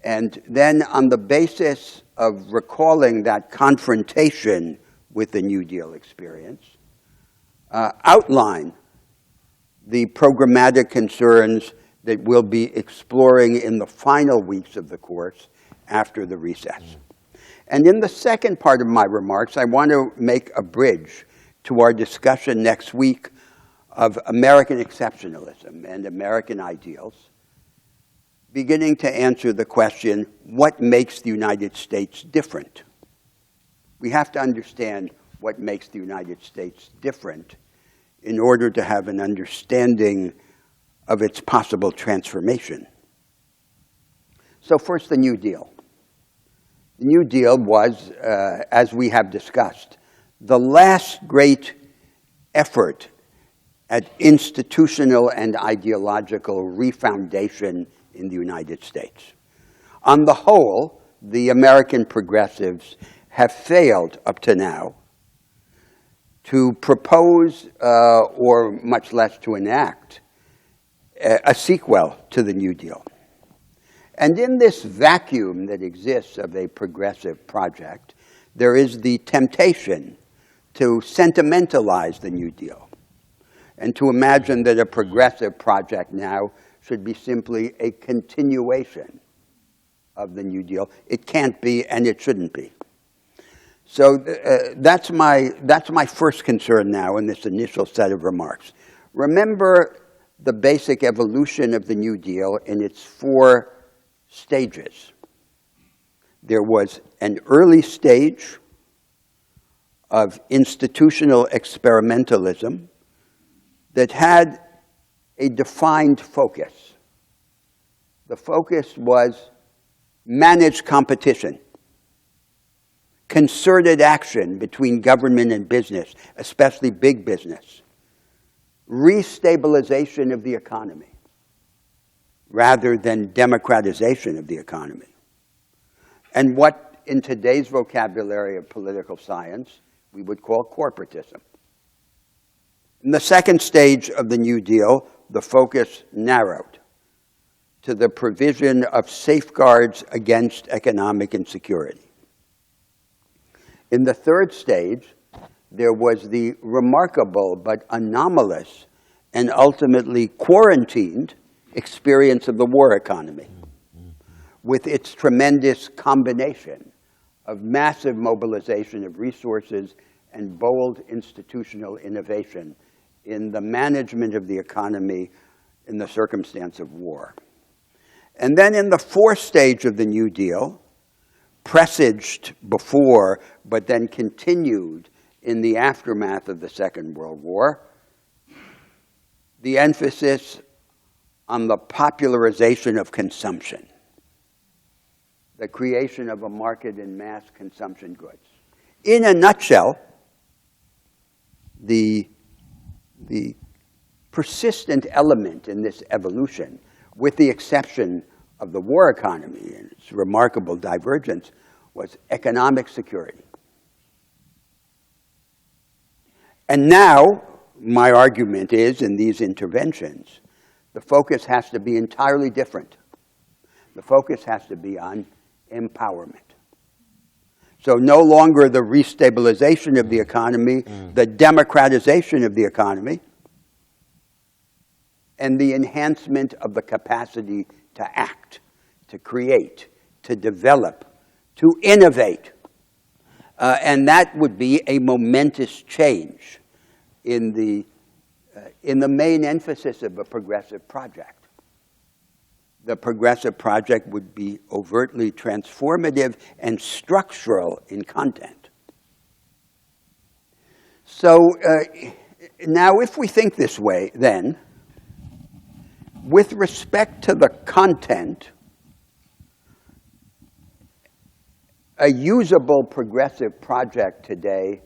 And then on the basis of recalling that confrontation with the New Deal experience, outline the programmatic concerns that we'll be exploring in the final weeks of the course after the recess. And in the second part of my remarks, I want to make a bridge to our discussion next week of American exceptionalism and American ideals, beginning to answer the question, what makes the United States different? We have to understand what makes the United States different in order to have an understanding of its possible transformation. So first, the New Deal. The New Deal was, as we have discussed, the last great effort at institutional and ideological refoundation in the United States. On the whole, the American progressives have failed up to now to propose, or much less to enact, a sequel to the New Deal. And in this vacuum that exists of a progressive project, there is the temptation to sentimentalize the New Deal and to imagine that a progressive project now should be simply a continuation of the New Deal. It can't be, and it shouldn't be. So that's my first concern now in this initial set of remarks. Remember the basic evolution of the New Deal in its four stages. There was an early stage of institutional experimentalism that had a defined focus. The focus was managed competition, concerted action between government and business, especially big business, restabilization of the economy, rather than democratization of the economy. And what, in today's vocabulary of political science, we would call corporatism. In the second stage of the New Deal, the focus narrowed to the provision of safeguards against economic insecurity. In the third stage, there was the remarkable but anomalous and ultimately quarantined experience of the war economy, with its tremendous combination of massive mobilization of resources and bold institutional innovation in the management of the economy in the circumstance of war. And then in the fourth stage of the New Deal, presaged before, but then continued in the aftermath of the Second World War, the emphasis on the popularization of consumption. the creation of a market in mass consumption goods. In a nutshell, the persistent element in this evolution, with the exception of the war economy and its remarkable divergence, was economic security. And now, my argument is, in these interventions, the focus has to be entirely different. The focus has to be on empowerment. So no longer the restabilization of the economy, the democratization of the economy, and the enhancement of the capacity to act, to create, to develop, to innovate. And that would be a momentous change in the main emphasis of a progressive project. The progressive project would be overtly transformative and structural in content. So now if we think this way, then, with respect to the content, a usable progressive project today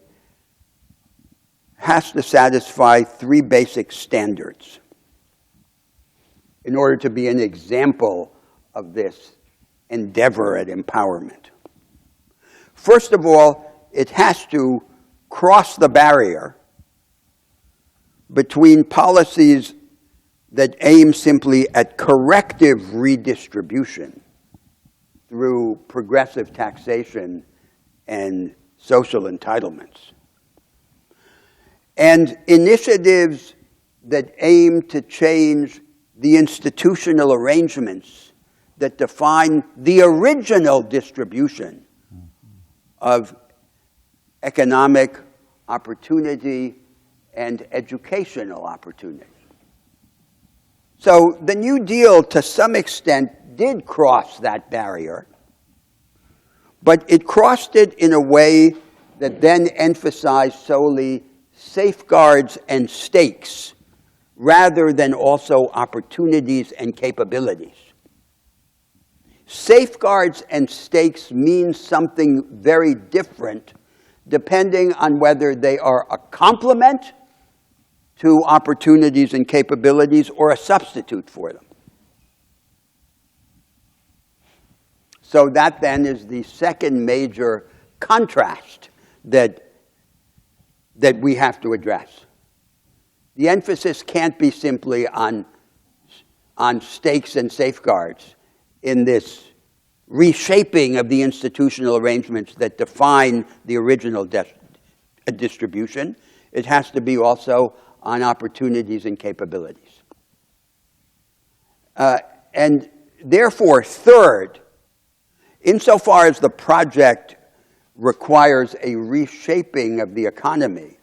has to satisfy three basic standards in order to be an example of this endeavor at empowerment. First of all, it has to cross the barrier between policies that aim simply at corrective redistribution through progressive taxation and social entitlements, and initiatives that aim to change the institutional arrangements that define the original distribution of economic opportunity and educational opportunity. So the New Deal, to some extent, did cross that barrier, but it crossed it in a way that then emphasized solely safeguards and stakes, rather than also opportunities and capabilities. Safeguards and stakes mean something very different depending on whether they are a complement to opportunities and capabilities or a substitute for them. So that then is the second major contrast that we have to address. The emphasis can't be simply on stakes and safeguards in this reshaping of the institutional arrangements that define the original distribution. It has to be also on opportunities and capabilities. And therefore, third, insofar as the project requires a reshaping of the economy,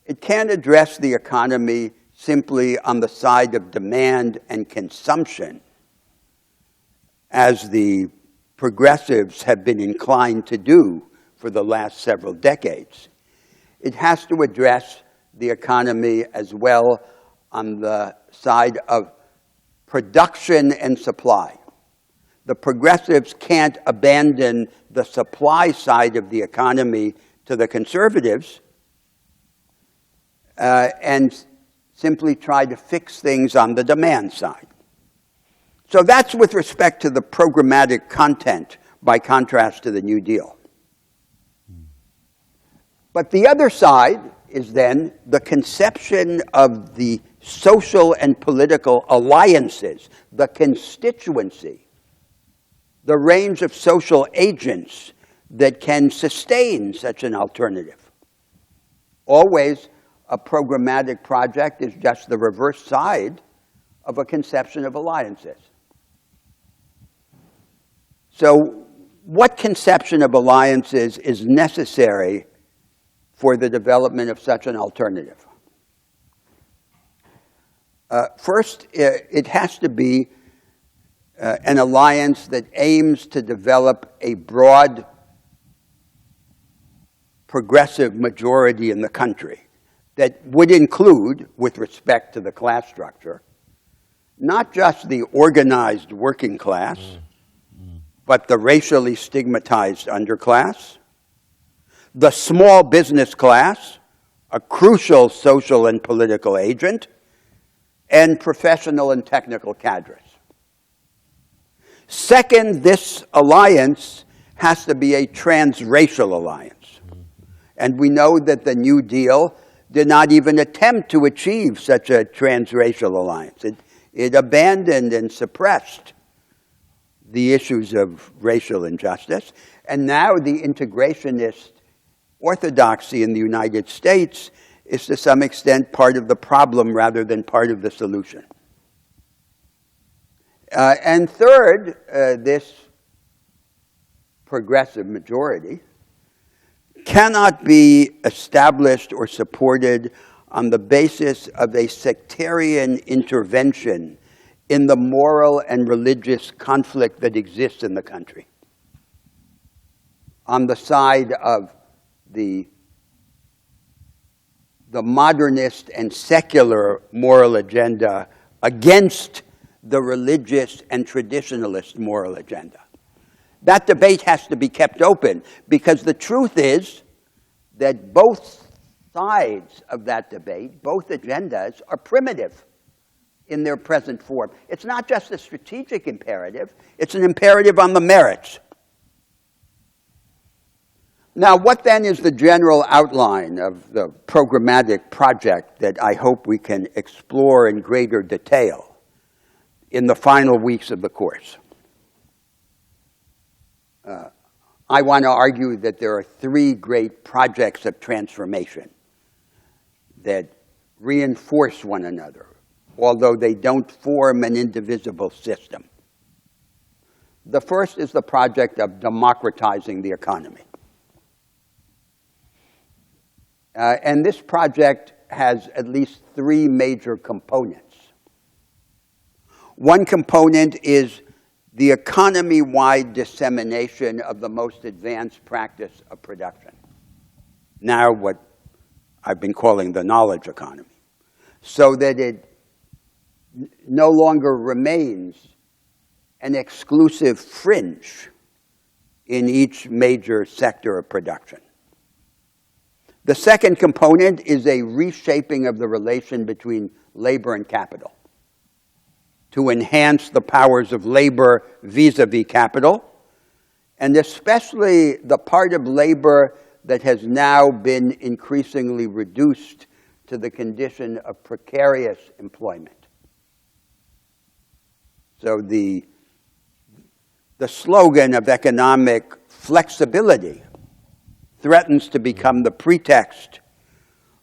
it can't address the economy simply on the side of demand and consumption, as the progressives have been inclined to do for the last several decades. It has to address the economy as well on the side of production and supply. The progressives can't abandon the supply side of the economy to the conservatives and simply try to fix things on the demand side. So that's with respect to the programmatic content, by contrast to the New Deal. But the other side is then the conception of the social and political alliances, the constituency, the range of social agents that can sustain such an alternative. Always, a programmatic project is just the reverse side of a conception of alliances. So what conception of alliances is necessary for the development of such an alternative? First, it has to be an alliance that aims to develop a broad progressive majority in the country that would include, with respect to the class structure, not just the organized working class, but the racially stigmatized underclass, the small business class, a crucial social and political agent, and professional and technical cadres. Second, this alliance has to be a transracial alliance. And we know that the New Deal did not even attempt to achieve such a transracial alliance. It abandoned and suppressed the issues of racial injustice. And now the integrationist orthodoxy in the United States is to some extent part of the problem rather than part of the solution. And third, this progressive majority cannot be established or supported on the basis of a sectarian intervention in the moral and religious conflict that exists in the country. On the side of the modernist and secular moral agenda against the religious and traditionalist moral agenda. That debate has to be kept open, because the truth is that both sides of that debate, both agendas, are primitive in their present form. It's not just a strategic imperative, it's an imperative on the merits. Now, what then is the general outline of the programmatic project that I hope we can explore in greater detail in the final weeks of the course? I want to argue that there are three great projects of transformation that reinforce one another, although they don't form an indivisible system. The first is the project of democratizing the economy. And this project has at least three major components. One component is the economy-wide dissemination of the most advanced practice of production, now what I've been calling the knowledge economy, so that it no longer remains an exclusive fringe in each major sector of production. The second component is a reshaping of the relation between labor and capital to enhance the powers of labor vis-a-vis capital, and especially the part of labor that has now been increasingly reduced to the condition of precarious employment. So the slogan of economic flexibility threatens to become the pretext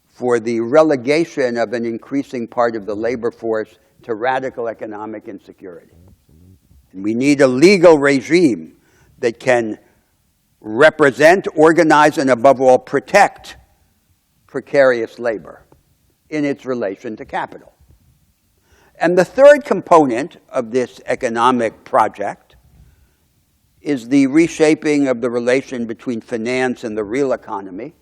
for the relegation of an increasing part of the labor force to radical economic insecurity. And we need a legal regime that can represent, organize, and above all, protect precarious labor in its relation to capital. And the third component of this economic project is the reshaping of the relation between finance and the real economy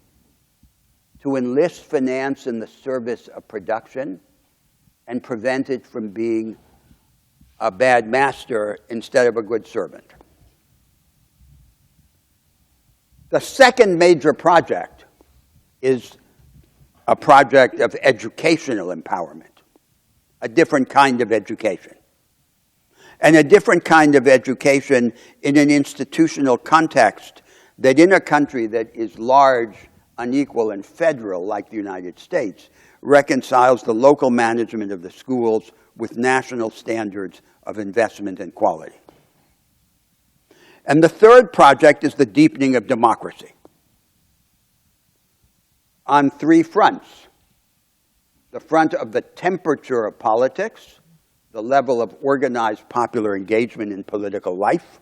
to enlist finance in the service of production and prevent it from being a bad master instead of a good servant. The second major project is a project of educational empowerment, a different kind of education. And a different kind of education in an institutional context that in a country that is large, unequal, and federal like the United States reconciles the local management of the schools with national standards of investment and quality. And the third project is the deepening of democracy on three fronts. The front of the temperature of politics, the level of organized popular engagement in political life,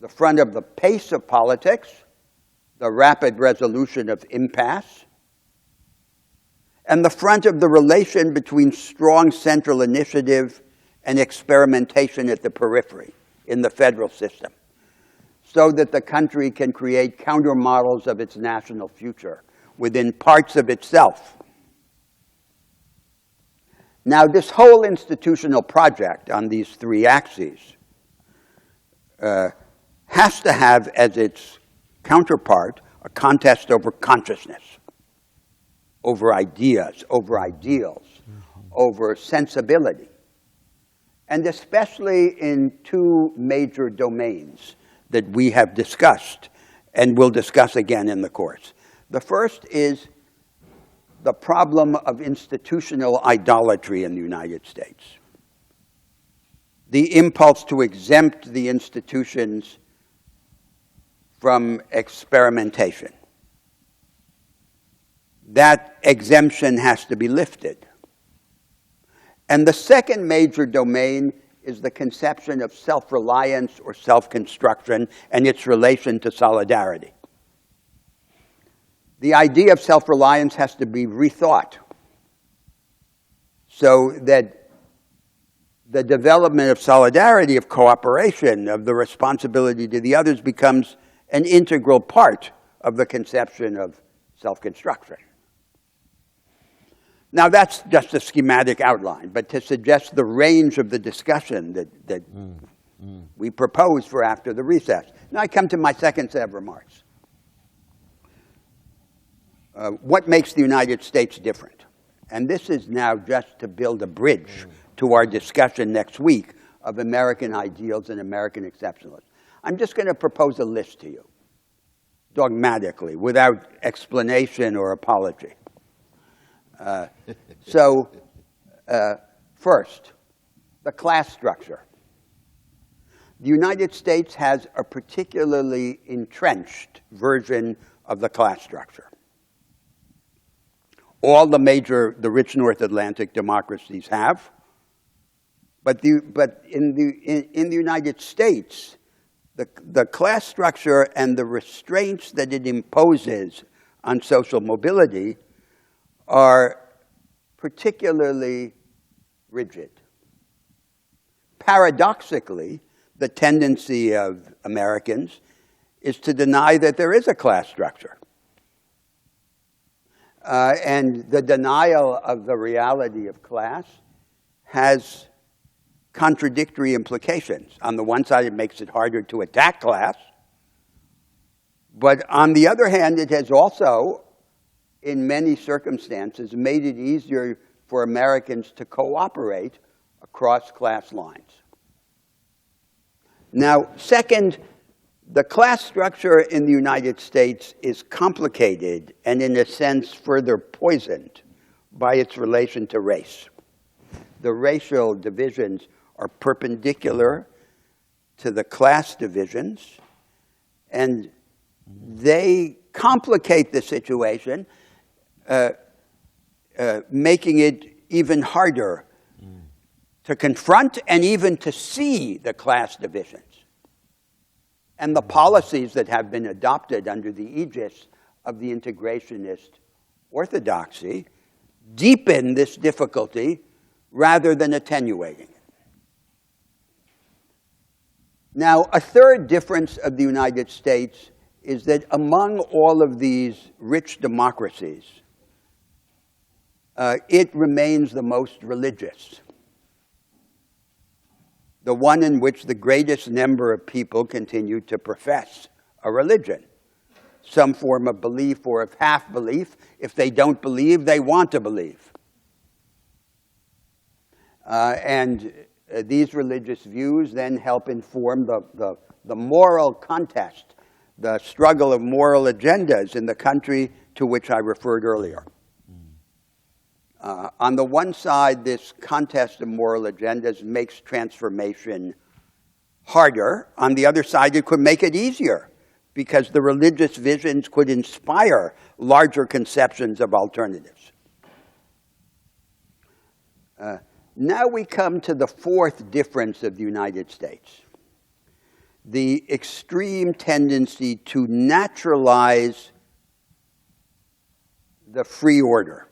the front of the pace of politics, the rapid resolution of impasse, and the front of the relation between strong central initiative and experimentation at the periphery in the federal system, so that the country can create countermodels of its national future within parts of itself. Now, this whole institutional project on these three axes has to have as its counterpart a contest over consciousness, over ideas, over ideals, over sensibility, and especially in two major domains that we have discussed and will discuss again in the course. The first is the problem of institutional idolatry in the United States. The impulse to exempt the institutions from experimentation. That exemption has to be lifted. And the second major domain is the conception of self-reliance or self-construction and its relation to solidarity. The idea of self-reliance has to be rethought so that the development of solidarity, of cooperation, of the responsibility to the others becomes an integral part of the conception of self-construction. Now, that's just a schematic outline, but to suggest the range of the discussion that we propose for after the recess. Now I come to my second set of remarks. What makes the United States different? And this is now just to build a bridge to our discussion next week of American ideals and American exceptionalism. I'm just going to propose a list to you, dogmatically, without explanation or apology. First, the class structure. The United States has a particularly entrenched version of the class structure. All the rich North Atlantic democracies have, but in the United States, the class structure and the restraints that it imposes on social mobility are particularly rigid. Paradoxically, the tendency of Americans is to deny that there is a class structure. And the denial of the reality of class has contradictory implications. On the one side, it makes it harder to attack class. But on the other hand, it has also, in many circumstances, made it easier for Americans to cooperate across class lines. Now, second, the class structure in the United States is complicated and, in a sense, further poisoned by its relation to race. The racial divisions are perpendicular to the class divisions, and they complicate the situation, making it even harder to confront and even to see the class divisions. And the policies that have been adopted under the aegis of the integrationist orthodoxy deepen this difficulty rather than attenuating it. Now, a third difference of the United States is that among all of these rich democracies, it remains the most religious, the one in which the greatest number of people continue to profess a religion, some form of belief or of half belief. If they don't believe, they want to believe. And these religious views then help inform the moral contest, the struggle of moral agendas in the country to which I referred earlier. On the one side, this contest of moral agendas makes transformation harder. On the other side, it could make it easier because the religious visions could inspire larger conceptions of alternatives. Now we come to the fourth difference of the United States, the extreme tendency to naturalize the free order,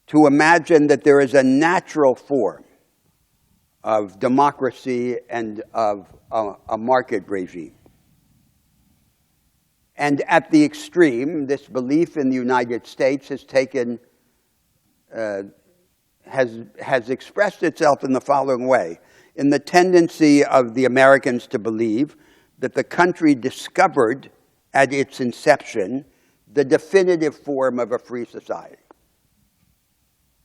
to imagine that there is a natural form of democracy and of a market regime. And at the extreme, this belief in the United States has taken, has expressed itself in the following way. In the tendency of the Americans to believe that the country discovered at its inception the definitive form of a free society.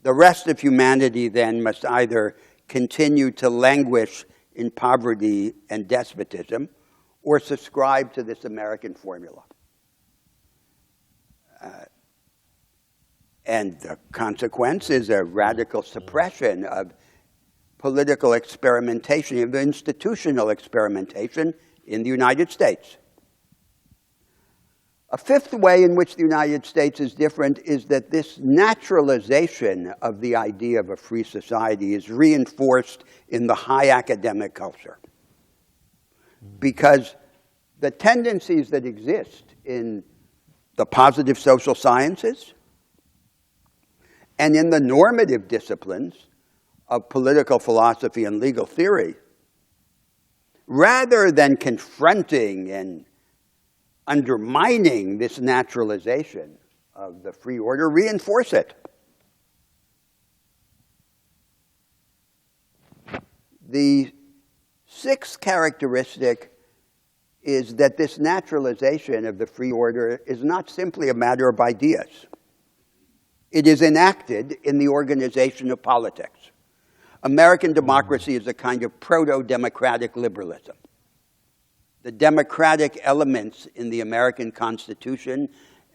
The rest of humanity then must either continue to languish in poverty and despotism or subscribe to this American formula. And the consequence is a radical suppression of political experimentation, of institutional experimentation in the United States. A fifth way in which the United States is different is that this naturalization of the idea of a free society is reinforced in the high academic culture. Because the tendencies that exist in the positive social sciences and in the normative disciplines of political philosophy and legal theory, rather than confronting and undermining this naturalization of the free order, reinforce it. The sixth characteristic is that this naturalization of the free order is not simply a matter of ideas. It is enacted in the organization of politics. American democracy is a kind of proto-democratic liberalism. The democratic elements in the American Constitution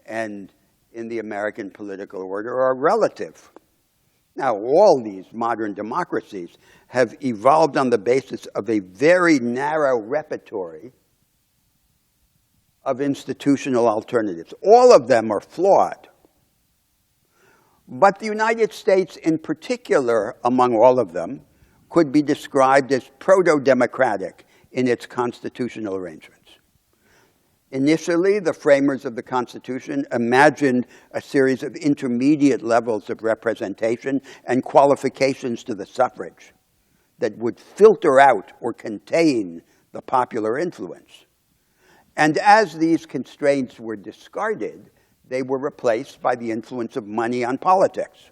and in the American political order are relative. Now, all these modern democracies have evolved on the basis of a very narrow repertory of institutional alternatives. All of them are flawed. But the United States, in particular, among all of them, could be described as proto-democratic in its constitutional arrangements. Initially, the framers of the Constitution imagined a series of intermediate levels of representation and qualifications to the suffrage that would filter out or contain the popular influence. And as these constraints were discarded, they were replaced by the influence of money on politics.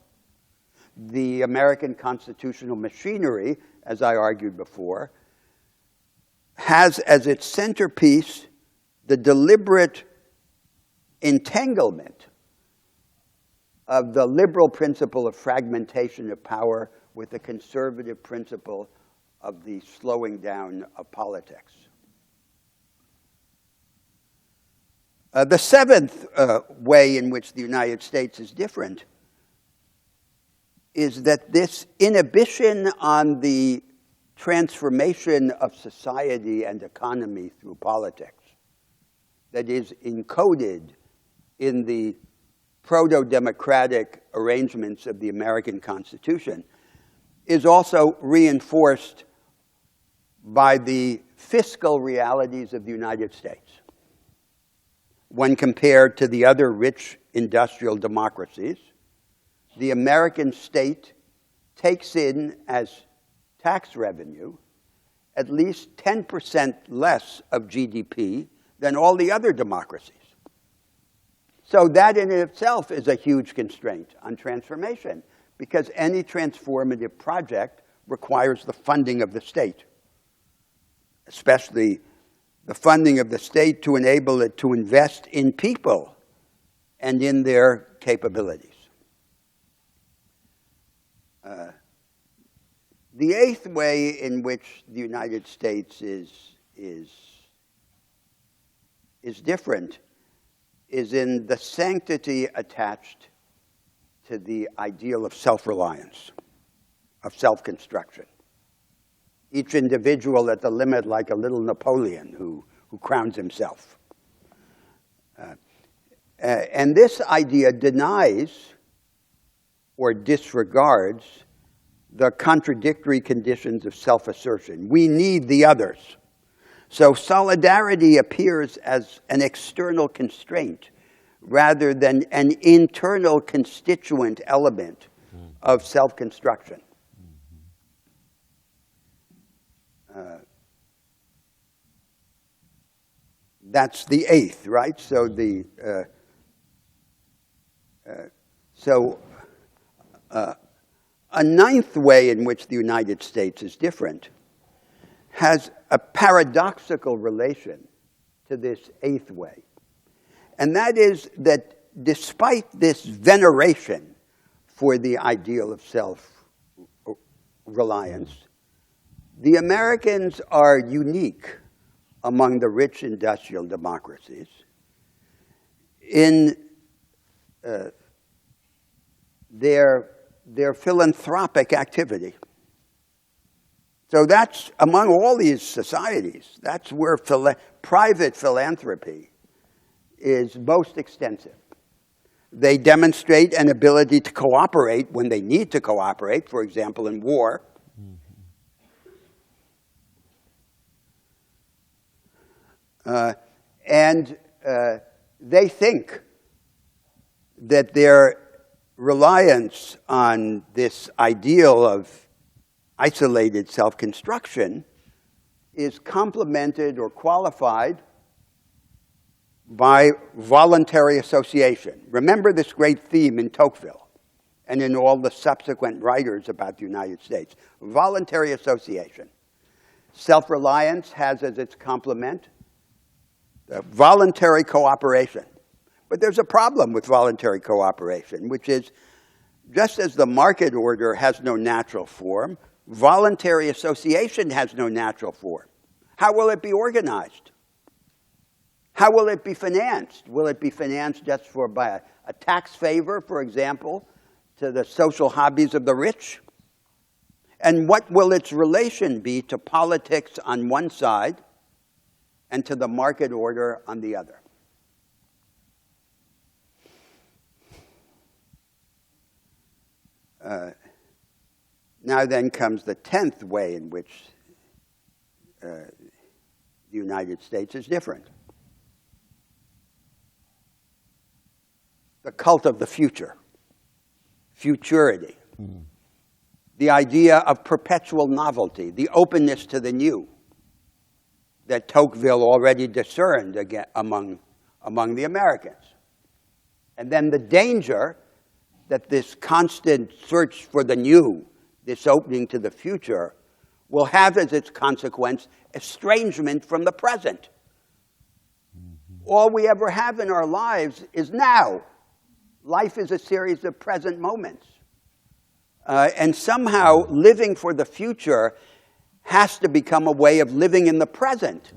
The American constitutional machinery, as I argued before, has as its centerpiece the deliberate entanglement of the liberal principle of fragmentation of power with the conservative principle of the slowing down of politics. The seventh way in which the United States is different is that this inhibition on the transformation of society and economy through politics that is encoded in the proto-democratic arrangements of the American Constitution is also reinforced by the fiscal realities of the United States. When compared to the other rich industrial democracies, the American state takes in as tax revenue at least 10% less of GDP than all the other democracies. So that in itself is a huge constraint on transformation, because any transformative project requires the funding of the state, especially the funding of the state to enable it to invest in people and in their capabilities. The eighth way in which the United States is different is in the sanctity attached to the ideal of self-reliance, of self-construction. Each individual at the limit like a little Napoleon who crowns himself. And this idea denies or disregards the contradictory conditions of self-assertion. We need the others. So solidarity appears as an external constraint rather than an internal constituent element of self-construction. That's the eighth, right? So a ninth way in which the United States is different has a paradoxical relation to this eighth way. And that is that despite this veneration for the ideal of self-reliance, the Americans are unique among the rich industrial democracies in their philanthropic activity. So that's, among all these societies, that's where private philanthropy is most extensive. They demonstrate an ability to cooperate when they need to cooperate, for example, in war. And they think that their reliance on this ideal of isolated self-construction is complemented or qualified by voluntary association. Remember this great theme in Tocqueville and in all the subsequent writers about the United States. Voluntary association. Self-reliance has as its complement voluntary cooperation. But there's a problem with voluntary cooperation, which is just as the market order has no natural form, voluntary association has no natural form. How will it be organized? How will it be financed? Will it be financed just by a tax favor, for example, to the social hobbies of the rich? And what will its relation be to politics on one side and to the market order on the other? Now then comes the 10th way in which the United States is different. The cult of the future, futurity, the idea of perpetual novelty, the openness to the new that Tocqueville already discerned among the Americans. And then the danger that this constant search for the new, this opening to the future, will have as its consequence estrangement from the present. All we ever have in our lives is now. Life is a series of present moments. And somehow living for the future has to become a way of living in the present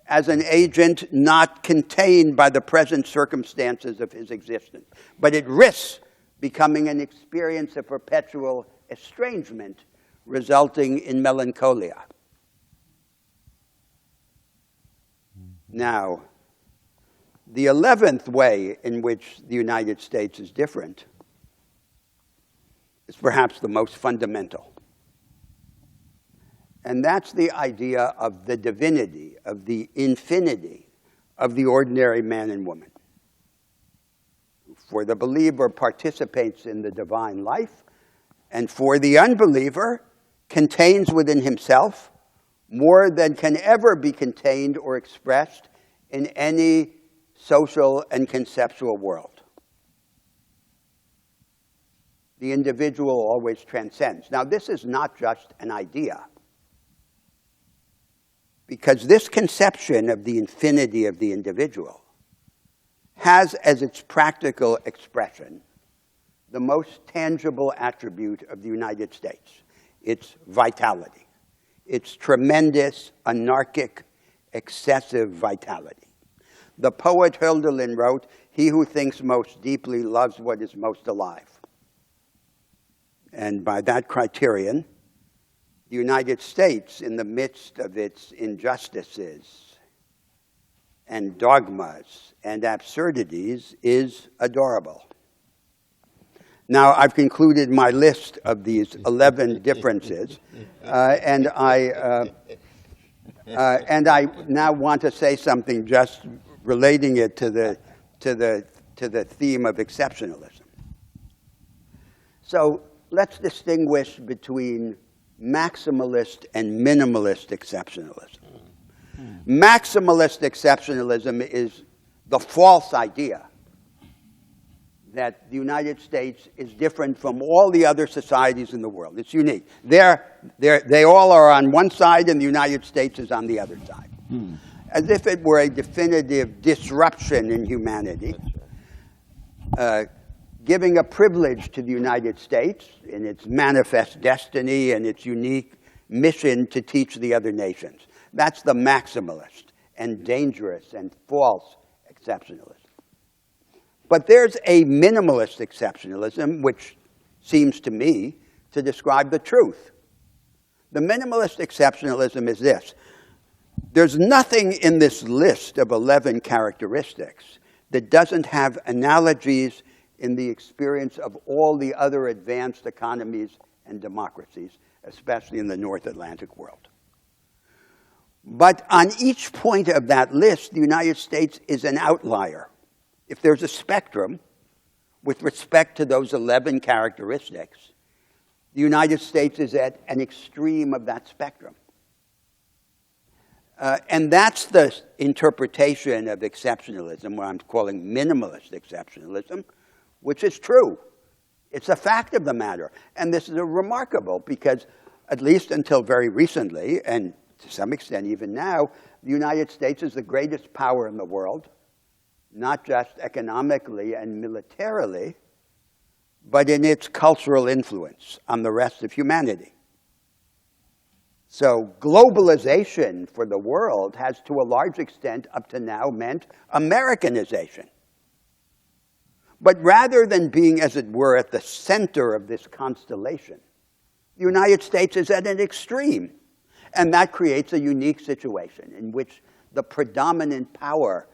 as an agent not contained by the present circumstances of his existence. But it risks becoming an experience of perpetual estrangement, resulting in melancholia. Now, the 11th way in which the United States is different is perhaps the most fundamental. And that's the idea of the divinity, of the infinity of the ordinary man and woman. For the believer participates in the divine life, and for the unbeliever contains within himself more than can ever be contained or expressed in any social and conceptual world. The individual always transcends. Now, this is not just an idea, because this conception of the infinity of the individual has as its practical expression the most tangible attribute of the United States, its vitality, its tremendous, anarchic, excessive vitality. The poet Hölderlin wrote, "He who thinks most deeply loves what is most alive." And by that criterion, the United States, in the midst of its injustices and dogmas and absurdities, is adorable. Now, I've concluded my list of these 11 differences, and I now want to say something just relating it to the theme of exceptionalism. So let's distinguish between maximalist and minimalist exceptionalism. Maximalist exceptionalism is the false idea that the United States is different from all the other societies in the world. It's unique. They all are on one side, and the United States is on the other side. As if it were a definitive disruption in humanity, giving a privilege to the United States in its manifest destiny and its unique mission to teach the other nations. That's the maximalist and dangerous and false exceptionalism. But there's a minimalist exceptionalism, which seems to me to describe the truth. The minimalist exceptionalism is this. There's nothing in this list of 11 characteristics that doesn't have analogies in the experience of all the other advanced economies and democracies, especially in the North Atlantic world. But on each point of that list, the United States is an outlier. If there's a spectrum with respect to those 11 characteristics, the United States is at an extreme of that spectrum. And that's the interpretation of exceptionalism, what I'm calling minimalist exceptionalism, which is true. It's a fact of the matter. And this is remarkable because, at least until very recently, and to some extent even now, the United States is the greatest power in the world, not just economically and militarily, but in its cultural influence on the rest of humanity. So globalization for the world has, to a large extent, up to now, meant Americanization. But rather than being, as it were, at the center of this constellation, the United States is at an extreme. And that creates a unique situation in which the predominant power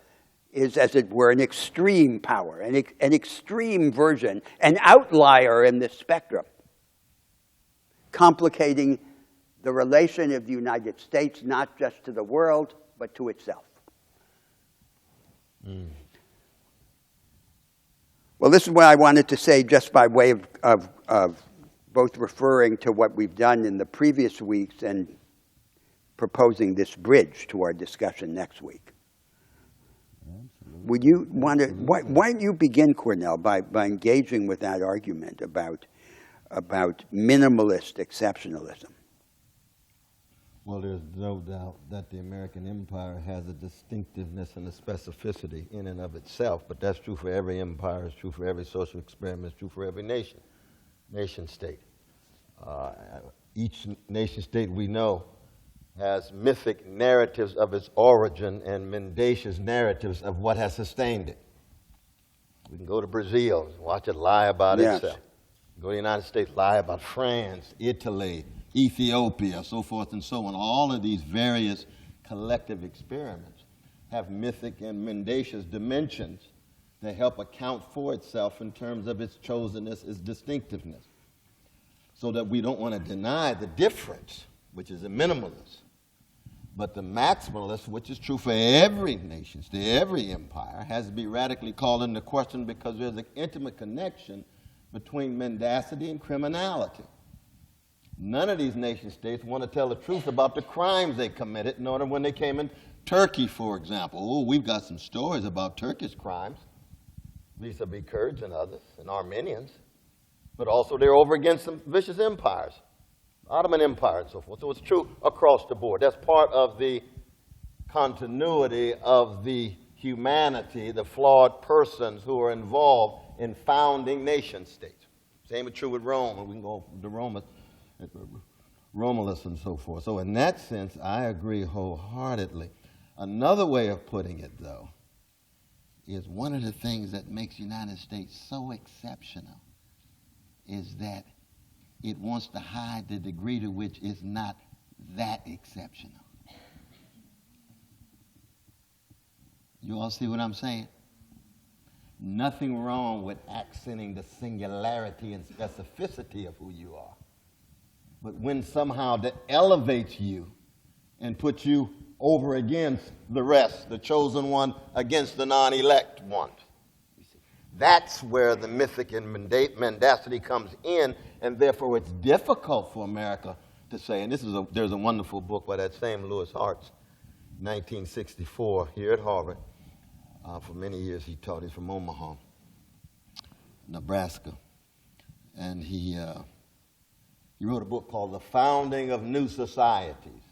is, as it were, an extreme power, an extreme version, an outlier in this spectrum, complicating the relation of the United States not just to the world, but to itself. Well, this is what I wanted to say just by way of both referring to what we've done in the previous weeks and proposing this bridge to our discussion next week. Would you want to, why don't you begin, Cornell, by engaging with that argument about minimalist exceptionalism? Well, there's no doubt that the American empire has a distinctiveness and a specificity in and of itself, but that's true for every empire, it's true for every social experiment, it's true for every nation state. Each nation state we know has mythic narratives of its origin and mendacious narratives of what has sustained it. We can go to Brazil and watch it lie about itself. Go to the United States, lie about France, Italy, Ethiopia, so forth and so on. All of these various collective experiments have mythic and mendacious dimensions that help account for itself in terms of its chosenness, its distinctiveness, so that we don't want to deny the difference, which is a minimalist. But the maximalist, which is true for every nation state, every empire, has to be radically called into question because there's an intimate connection between mendacity and criminality. None of these nation states want to tell the truth about the crimes they committed in order when they came in. Turkey, for example. Oh, we've got some stories about Turkish crimes, vis-a-vis Kurds and others, and Armenians. But also they're over against some vicious empires, Ottoman Empire and so forth. So it's true across the board. That's part of the continuity of the humanity, the flawed persons who are involved in founding nation states. Same is true with Rome, and we can go to Romulus and so forth. So in that sense, I agree wholeheartedly. Another way of putting it, though, is one of the things that makes the United States so exceptional is that it wants to hide the degree to which it's not that exceptional. You all see what I'm saying? Nothing wrong with accenting the singularity and specificity of who you are. But when somehow that elevates you and puts you over against the rest, the chosen one against the non-elect one, that's where the mythic and mendacity comes in, and therefore it's difficult for America to say, and there's a wonderful book by that same Lewis Hartz, 1964, here at Harvard. For many years he taught, he's from Omaha. Nebraska. And he wrote a book called The Founding of New Societies.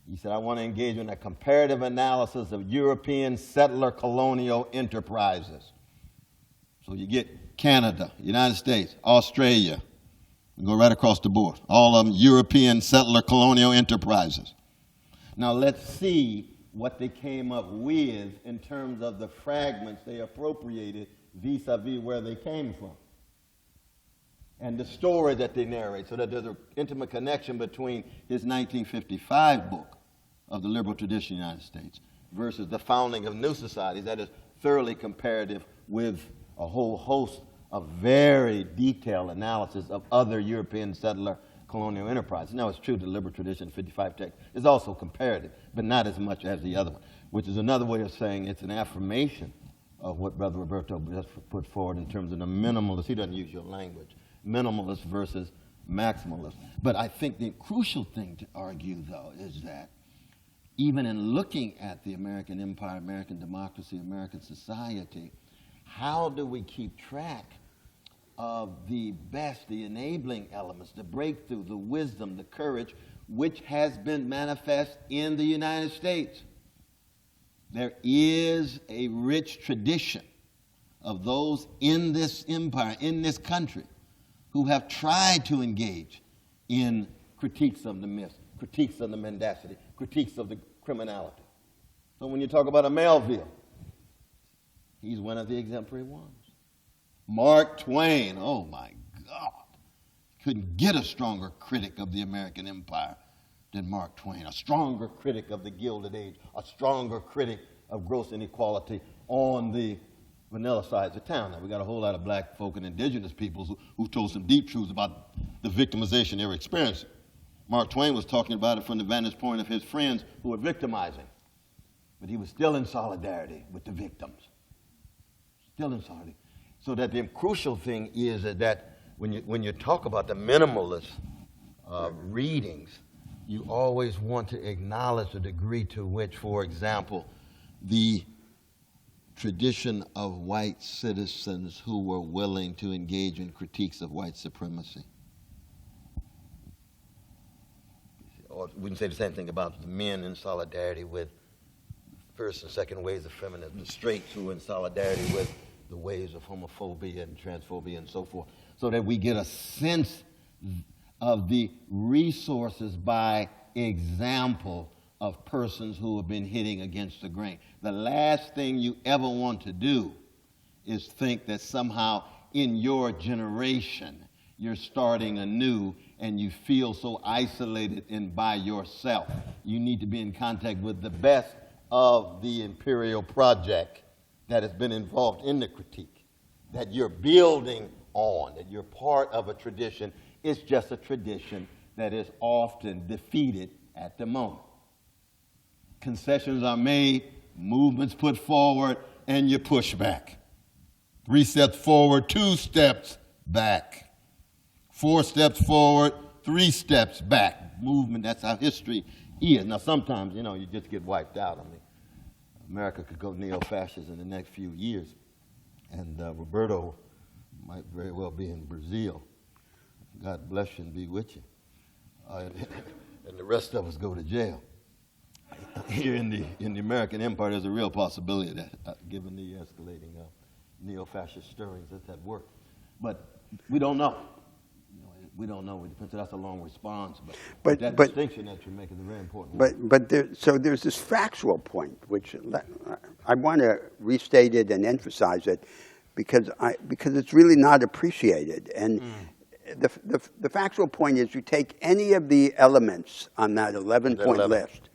He said, I want to engage in a comparative analysis of European settler colonial enterprises. So you get Canada, United States, Australia, and go right across the board. All of them European settler colonial enterprises. Now let's see what they came up with in terms of the fragments they appropriated vis-a-vis where they came from. And the story that they narrate, so that there's an intimate connection between his 1955 book of the liberal tradition of the United States versus the founding of new societies that is thoroughly comparative with a whole host of very detailed analysis of other European settler colonial enterprises. Now, it's true the liberal tradition, 55 text, is also comparative, but not as much as the other one, which is another way of saying it's an affirmation of what Brother Roberto just put forward in terms of the minimalist. He doesn't use your language. Minimalist versus maximalist. But I think the crucial thing to argue, though, is that even in looking at the American empire, American democracy, American society, how do we keep track of the best, the enabling elements, the breakthrough, the wisdom, the courage, which has been manifest in the United States? There is a rich tradition of those in this empire, in this country, who have tried to engage in critiques of the myth, critiques of the mendacity, critiques of the criminality. So when you talk about a Melville, he's one of the exemplary ones. Mark Twain, oh my God, couldn't get a stronger critic of the American empire than Mark Twain, a stronger critic of the Gilded Age, a stronger critic of gross inequality on the vanilla sides of town. Now, we got a whole lot of black folk and indigenous peoples who told some deep truths about the victimization they were experiencing. Mark Twain was talking about it from the vantage point of his friends who were victimizing. But he was still in solidarity with the victims. Still in solidarity. So that the crucial thing is that when you talk about the minimalist readings, you always want to acknowledge the degree to which, for example, the tradition of white citizens who were willing to engage in critiques of white supremacy. Or we can say the same thing about the men in solidarity with first and second waves of feminism, the straights who are in solidarity with the waves of homophobia and transphobia and so forth, so that we get a sense of the resources by example of persons who have been hitting against the grain. The last thing you ever want to do is think that somehow in your generation you're starting anew and you feel so isolated and by yourself. You need to be in contact with the best of the imperial project that has been involved in the critique, that you're building on, that you're part of a tradition. It's just a tradition that is often defeated at the moment. Concessions are made, movements put forward, and you push back. 3 steps forward, 2 steps back. 4 steps forward, 3 steps back. Movement, that's how history is. Now, sometimes, you just get wiped out. I mean, America could go neo-fascist in the next few years, and Roberto might very well be in Brazil. God bless you and be with you. And the rest of us go to jail. Here in the American empire, there's a real possibility that, given the escalating neo-fascist stirrings, that's at work. But we don't know. We don't know. That's a long response. But that distinction that you're making is a very important one. So there's this factual point, which I want to restate it and emphasize it, because it's really not appreciated. And the factual point is, you take any of the elements on that 11-point list,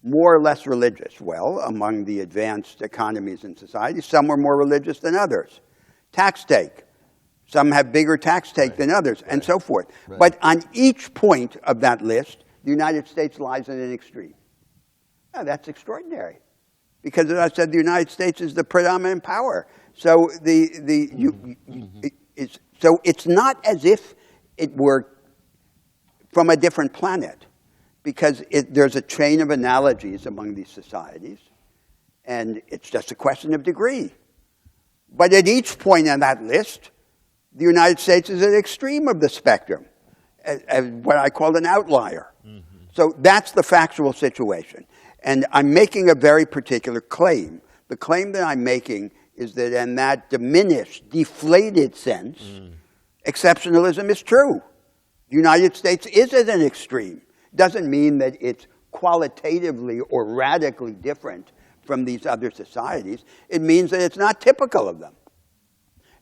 more or less religious. Well, among the advanced economies and societies, some are more religious than others. Tax take. Some have bigger tax take than others, and so forth. Right. But on each point of that list, the United States lies in an extreme. Now, that's extraordinary, because, as I said, the United States is the predominant power. So so it's not as if it were from a different planet, because there's a chain of analogies among these societies, and it's just a question of degree. But at each point on that list, the United States is at the extreme of the spectrum, as what I call an outlier. So that's the factual situation. And I'm making a very particular claim. The claim that I'm making is that in that diminished, deflated sense, exceptionalism is true. The United States is at an extreme. Doesn't mean that it's qualitatively or radically different from these other societies. It means that it's not typical of them.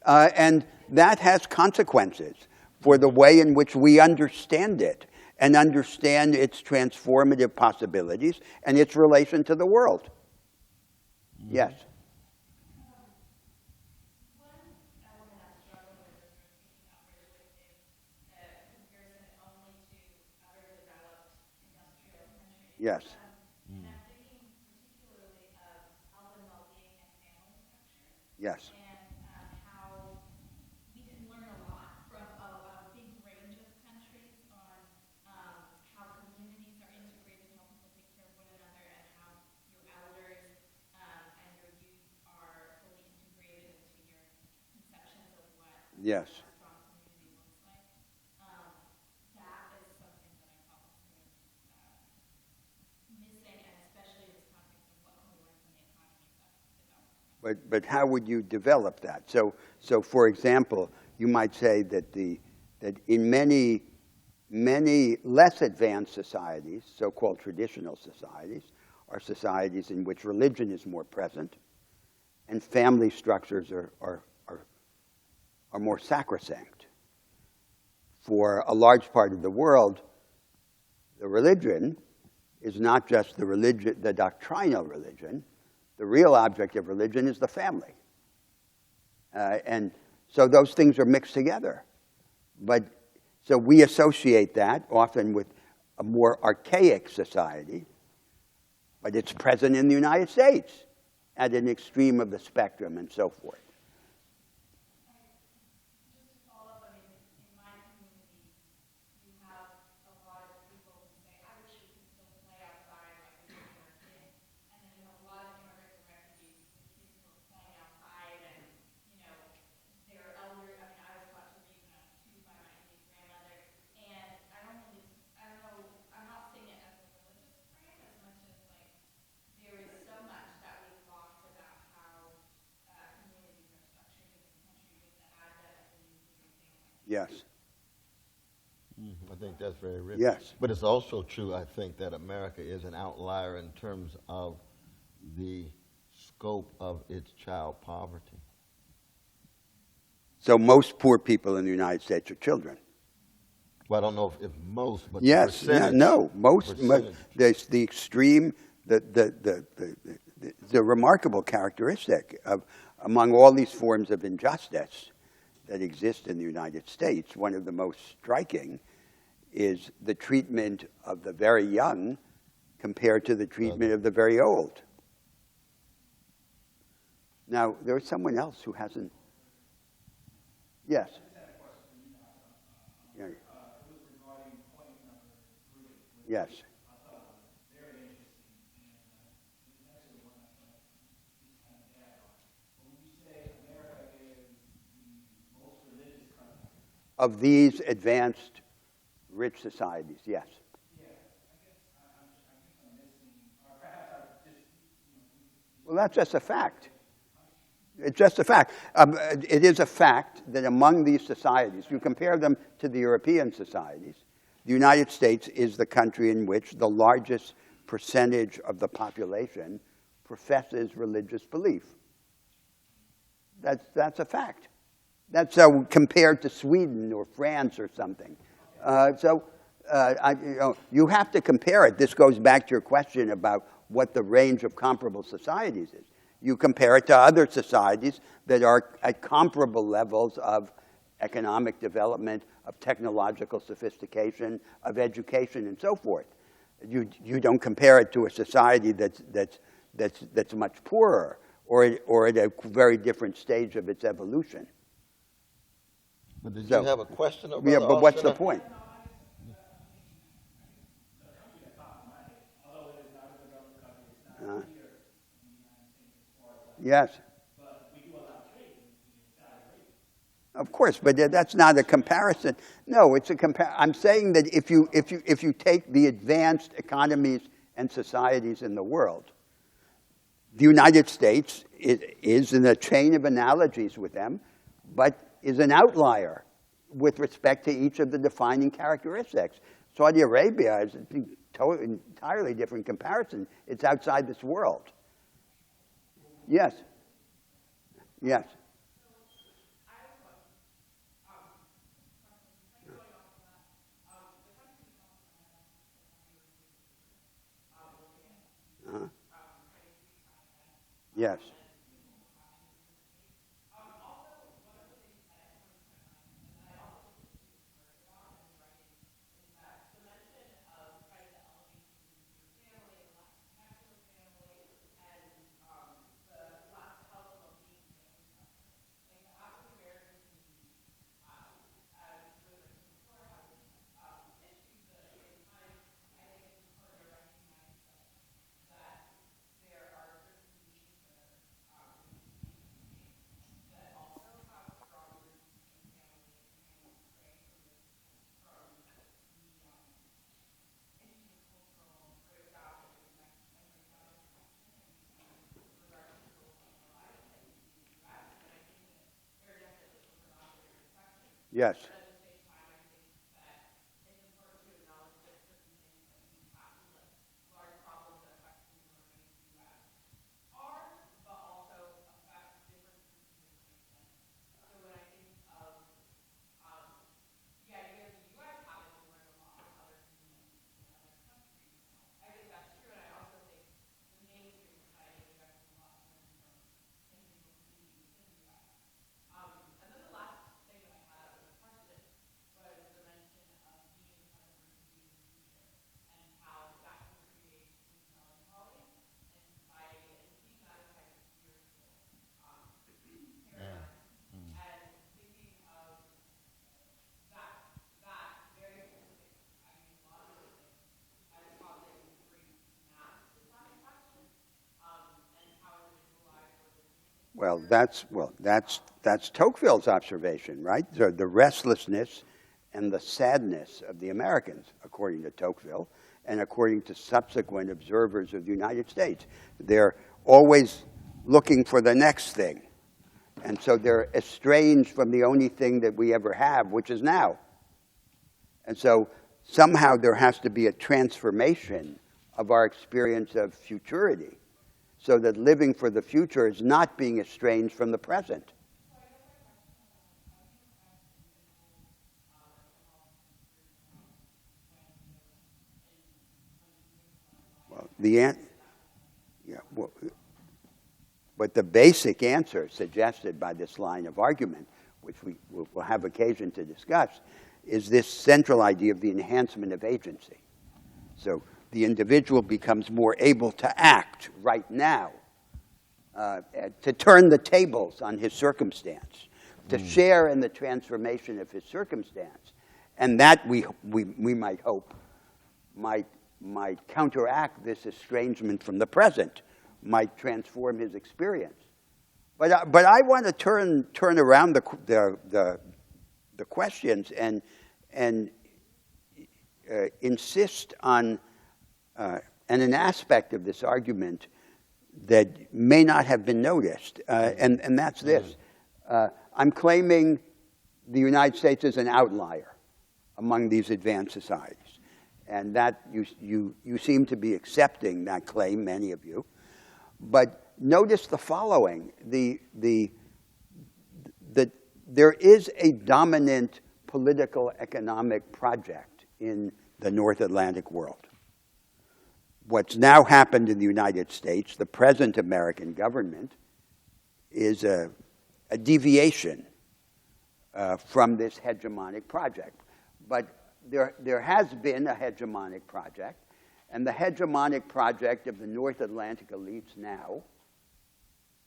And that has consequences for the way in which we understand it and understand its transformative possibilities and its relation to the world. Yes? One element I struggle with when we're thinking about religion is the comparison only to other developed industrial countries. Yes. And I'm thinking particularly of health and well-being and family structure. Yes. And how we can learn a lot from a big range of countries on how communities are integrated and how people take care of one another and how your elders and your youth are fully integrated into your conceptions of what Yes. a strong community looks like. That is something that I probably missing, and especially in this context of what can we learn from the economies of development. But how would you develop that? So for example, you might say that in many less advanced societies, so-called traditional societies, are societies in which religion is more present, and family structures are more sacrosanct. For a large part of the world, the religion is not just the doctrinal religion. The real object of religion is the family. And so those things are mixed together. But so we associate that often with a more archaic society, but it's present in the United States at an extreme of the spectrum and so forth. Just to follow up, I mean, in my community, you have a lot of people who say, I wish we could still play outside like we did when we were kids. And then you have a lot of immigrants and refugees with kids who are playing outside and, you know, they're elder. I mean, I was taught to read when I was 2 by my Indian grandmother. And I don't know, I'm not saying it as a religious frame as much as like, there is so much that we've lost about how communities are structured in this country with the advent of the nuclear family. Yes. I think that's very rich. Yes. But it's also true, I think, that America is an outlier in terms of the scope of its child poverty. So most poor people in the United States are children. Well, I don't know if most, but Yes, the percentage. most there's the extreme, the remarkable characteristic of among all these forms of injustice that exist in the United States, one of the most striking is the treatment of the very young compared to the treatment of the very old. Now, there's someone else who hasn't. Yes. Yeah. Yes. Of these advanced, rich societies, yes. Well, that's just a fact. It's just a fact. It is a fact that among these societies, you compare them to the European societies, the United States is the country in which the largest percentage of the population professes religious belief. That's a fact. That's compared to Sweden or France or something. You have to compare it. This goes back to your question about what the range of comparable societies is. You compare it to other societies that are at comparable levels of economic development, of technological sophistication, of education, and so forth. You don't compare it to a society that's much poorer or at a very different stage of its evolution. But did you have a question? Yeah, but what's the point? Yes. course, but that's not a comparison. No, it's a I'm saying that if you take the advanced economies and societies in the world, the United States is in a chain of analogies with them, but is an outlier with respect to each of the defining characteristics. Saudi Arabia is an entirely different comparison. It's outside this world. Yes. Yes. Uh-huh. Yes. Yes. That's Tocqueville's observation, right? The restlessness and the sadness of the Americans, according to Tocqueville, and according to subsequent observers of the United States. They're always looking for the next thing. And so they're estranged from the only thing that we ever have, which is now. And so somehow there has to be a transformation of our experience of futurity, so that living for the future is not being estranged from the present. Well, but the basic answer suggested by this line of argument, which we will have occasion to discuss, is this central idea of the enhancement of agency. So the individual becomes more able to act right now, to turn the tables on his circumstance, to share in the transformation of his circumstance. And that, we might hope, might counteract this estrangement from the present, might transform his experience. But I want to turn around the questions and insist on an aspect of this argument that may not have been noticed, and that's this. I'm claiming the United States is an outlier among these advanced societies, and that you seem to be accepting that claim, many of you. But notice the following: that there is a dominant political economic project in the North Atlantic world. What's now happened in the United States, the present American government, is a deviation from this hegemonic project. But there has been a hegemonic project, and the hegemonic project of the North Atlantic elites now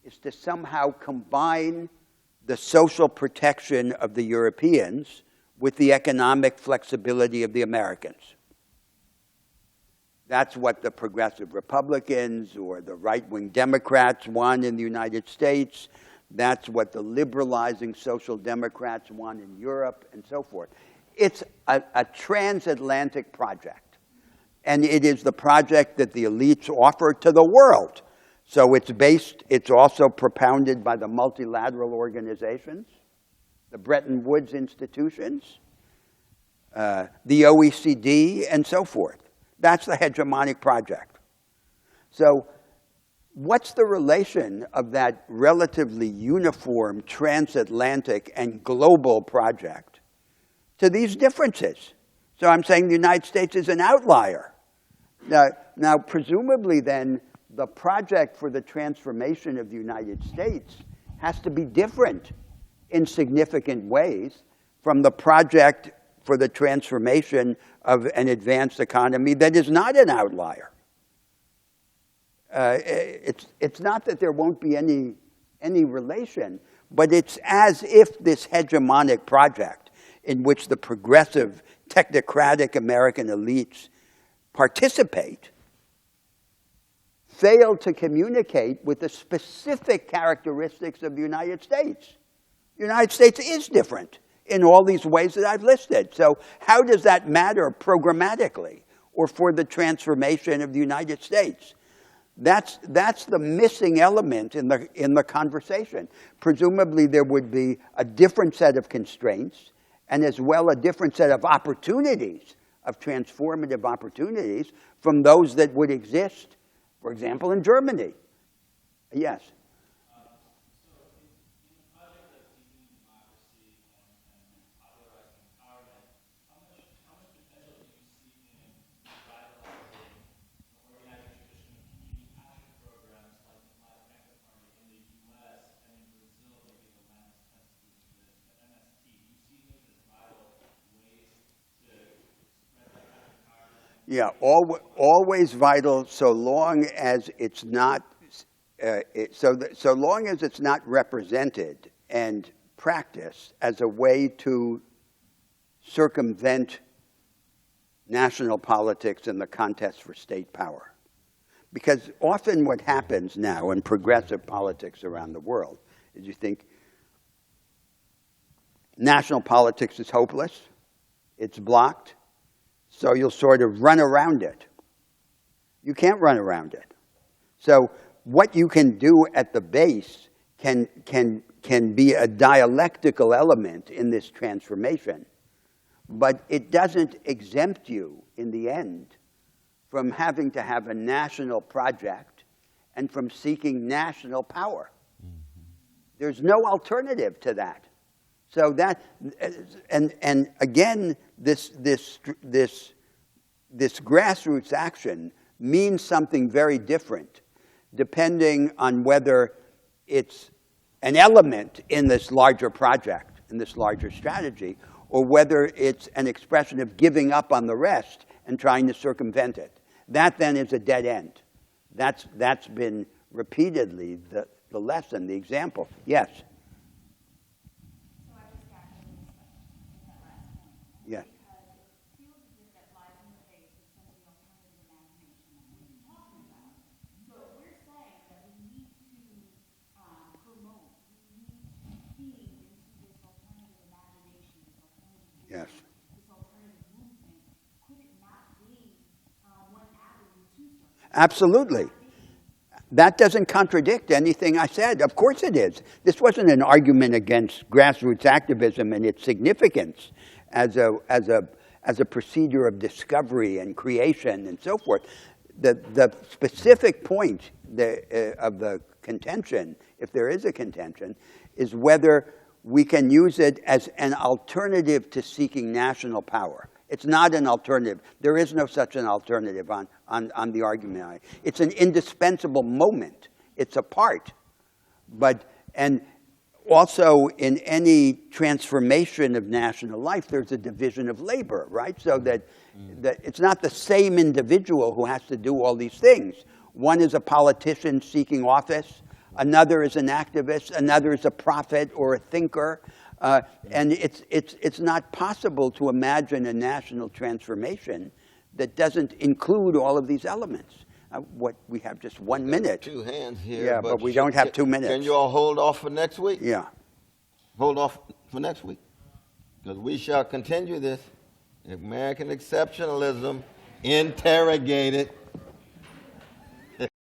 is to somehow combine the social protection of the Europeans with the economic flexibility of the Americans. That's what the progressive Republicans or the right-wing Democrats want in the United States. That's what the liberalizing social democrats want in Europe and so forth. It's a transatlantic project. And it is the project that the elites offer to the world. So it's also propounded by the multilateral organizations, the Bretton Woods institutions, the OECD, and so forth. That's the hegemonic project. So what's the relation of that relatively uniform transatlantic and global project to these differences? So I'm saying the United States is an outlier. Now, presumably then, the project for the transformation of the United States has to be different in significant ways from the project for the transformation of an advanced economy that is not an outlier. It's not that there won't be any relation, but it's as if this hegemonic project in which the progressive, technocratic American elites participate failed to communicate with the specific characteristics of the United States. The United States is different in all these ways that I've listed. So how does that matter programmatically or for the transformation of the United States? That's the missing element in the conversation. Presumably there would be a different set of constraints and as well a different set of opportunities, of transformative opportunities from those that would exist, for example, in Germany. Yes? Yeah, always vital so long as it's not so long as it's not represented and practiced as a way to circumvent national politics and the contest for state power. Because often what happens now in progressive politics around the world is you think national politics is hopeless, it's blocked, so you'll sort of run around it. You can't run around it. So what you can do at the base can be a dialectical element in this transformation, but it doesn't exempt you in the end from having to have a national project and from seeking national power. There's no alternative to that. So that, and again, this grassroots action means something very different, depending on whether it's an element in this larger project, in this larger strategy, or whether it's an expression of giving up on the rest and trying to circumvent it. That then is a dead end. That's been repeatedly the lesson, the example. Yes? Yes. Because it feels as if that lies in the face of some of the alternative imagination that we've been talking about. So if we're saying that we need to promote, we need to feed into this alternative imagination, this alternative Yes. this alternative movement, could it not be one avenue to something? Absolutely. That doesn't contradict anything I said. Of course it is. This wasn't an argument against grassroots activism and its significance as a procedure of discovery and creation and so forth. The specific point of the contention, if there is a contention, is whether we can use it as an alternative to seeking national power. It's not an alternative. There is no such an alternative on the argument. It's an indispensable moment. It's a part. And also in any transformation of national life, there's a division of labor, right? So that it's not the same individual who has to do all these things. One is a politician seeking office. Another is an activist. Another is a prophet or a thinker. And it's not possible to imagine a national transformation that doesn't include all of these elements. We have just 1 minute. 2 hands here. Yeah, but we don't have 2 minutes. Can you all hold off for next week? Yeah. Hold off for next week. Because we shall continue this American exceptionalism interrogated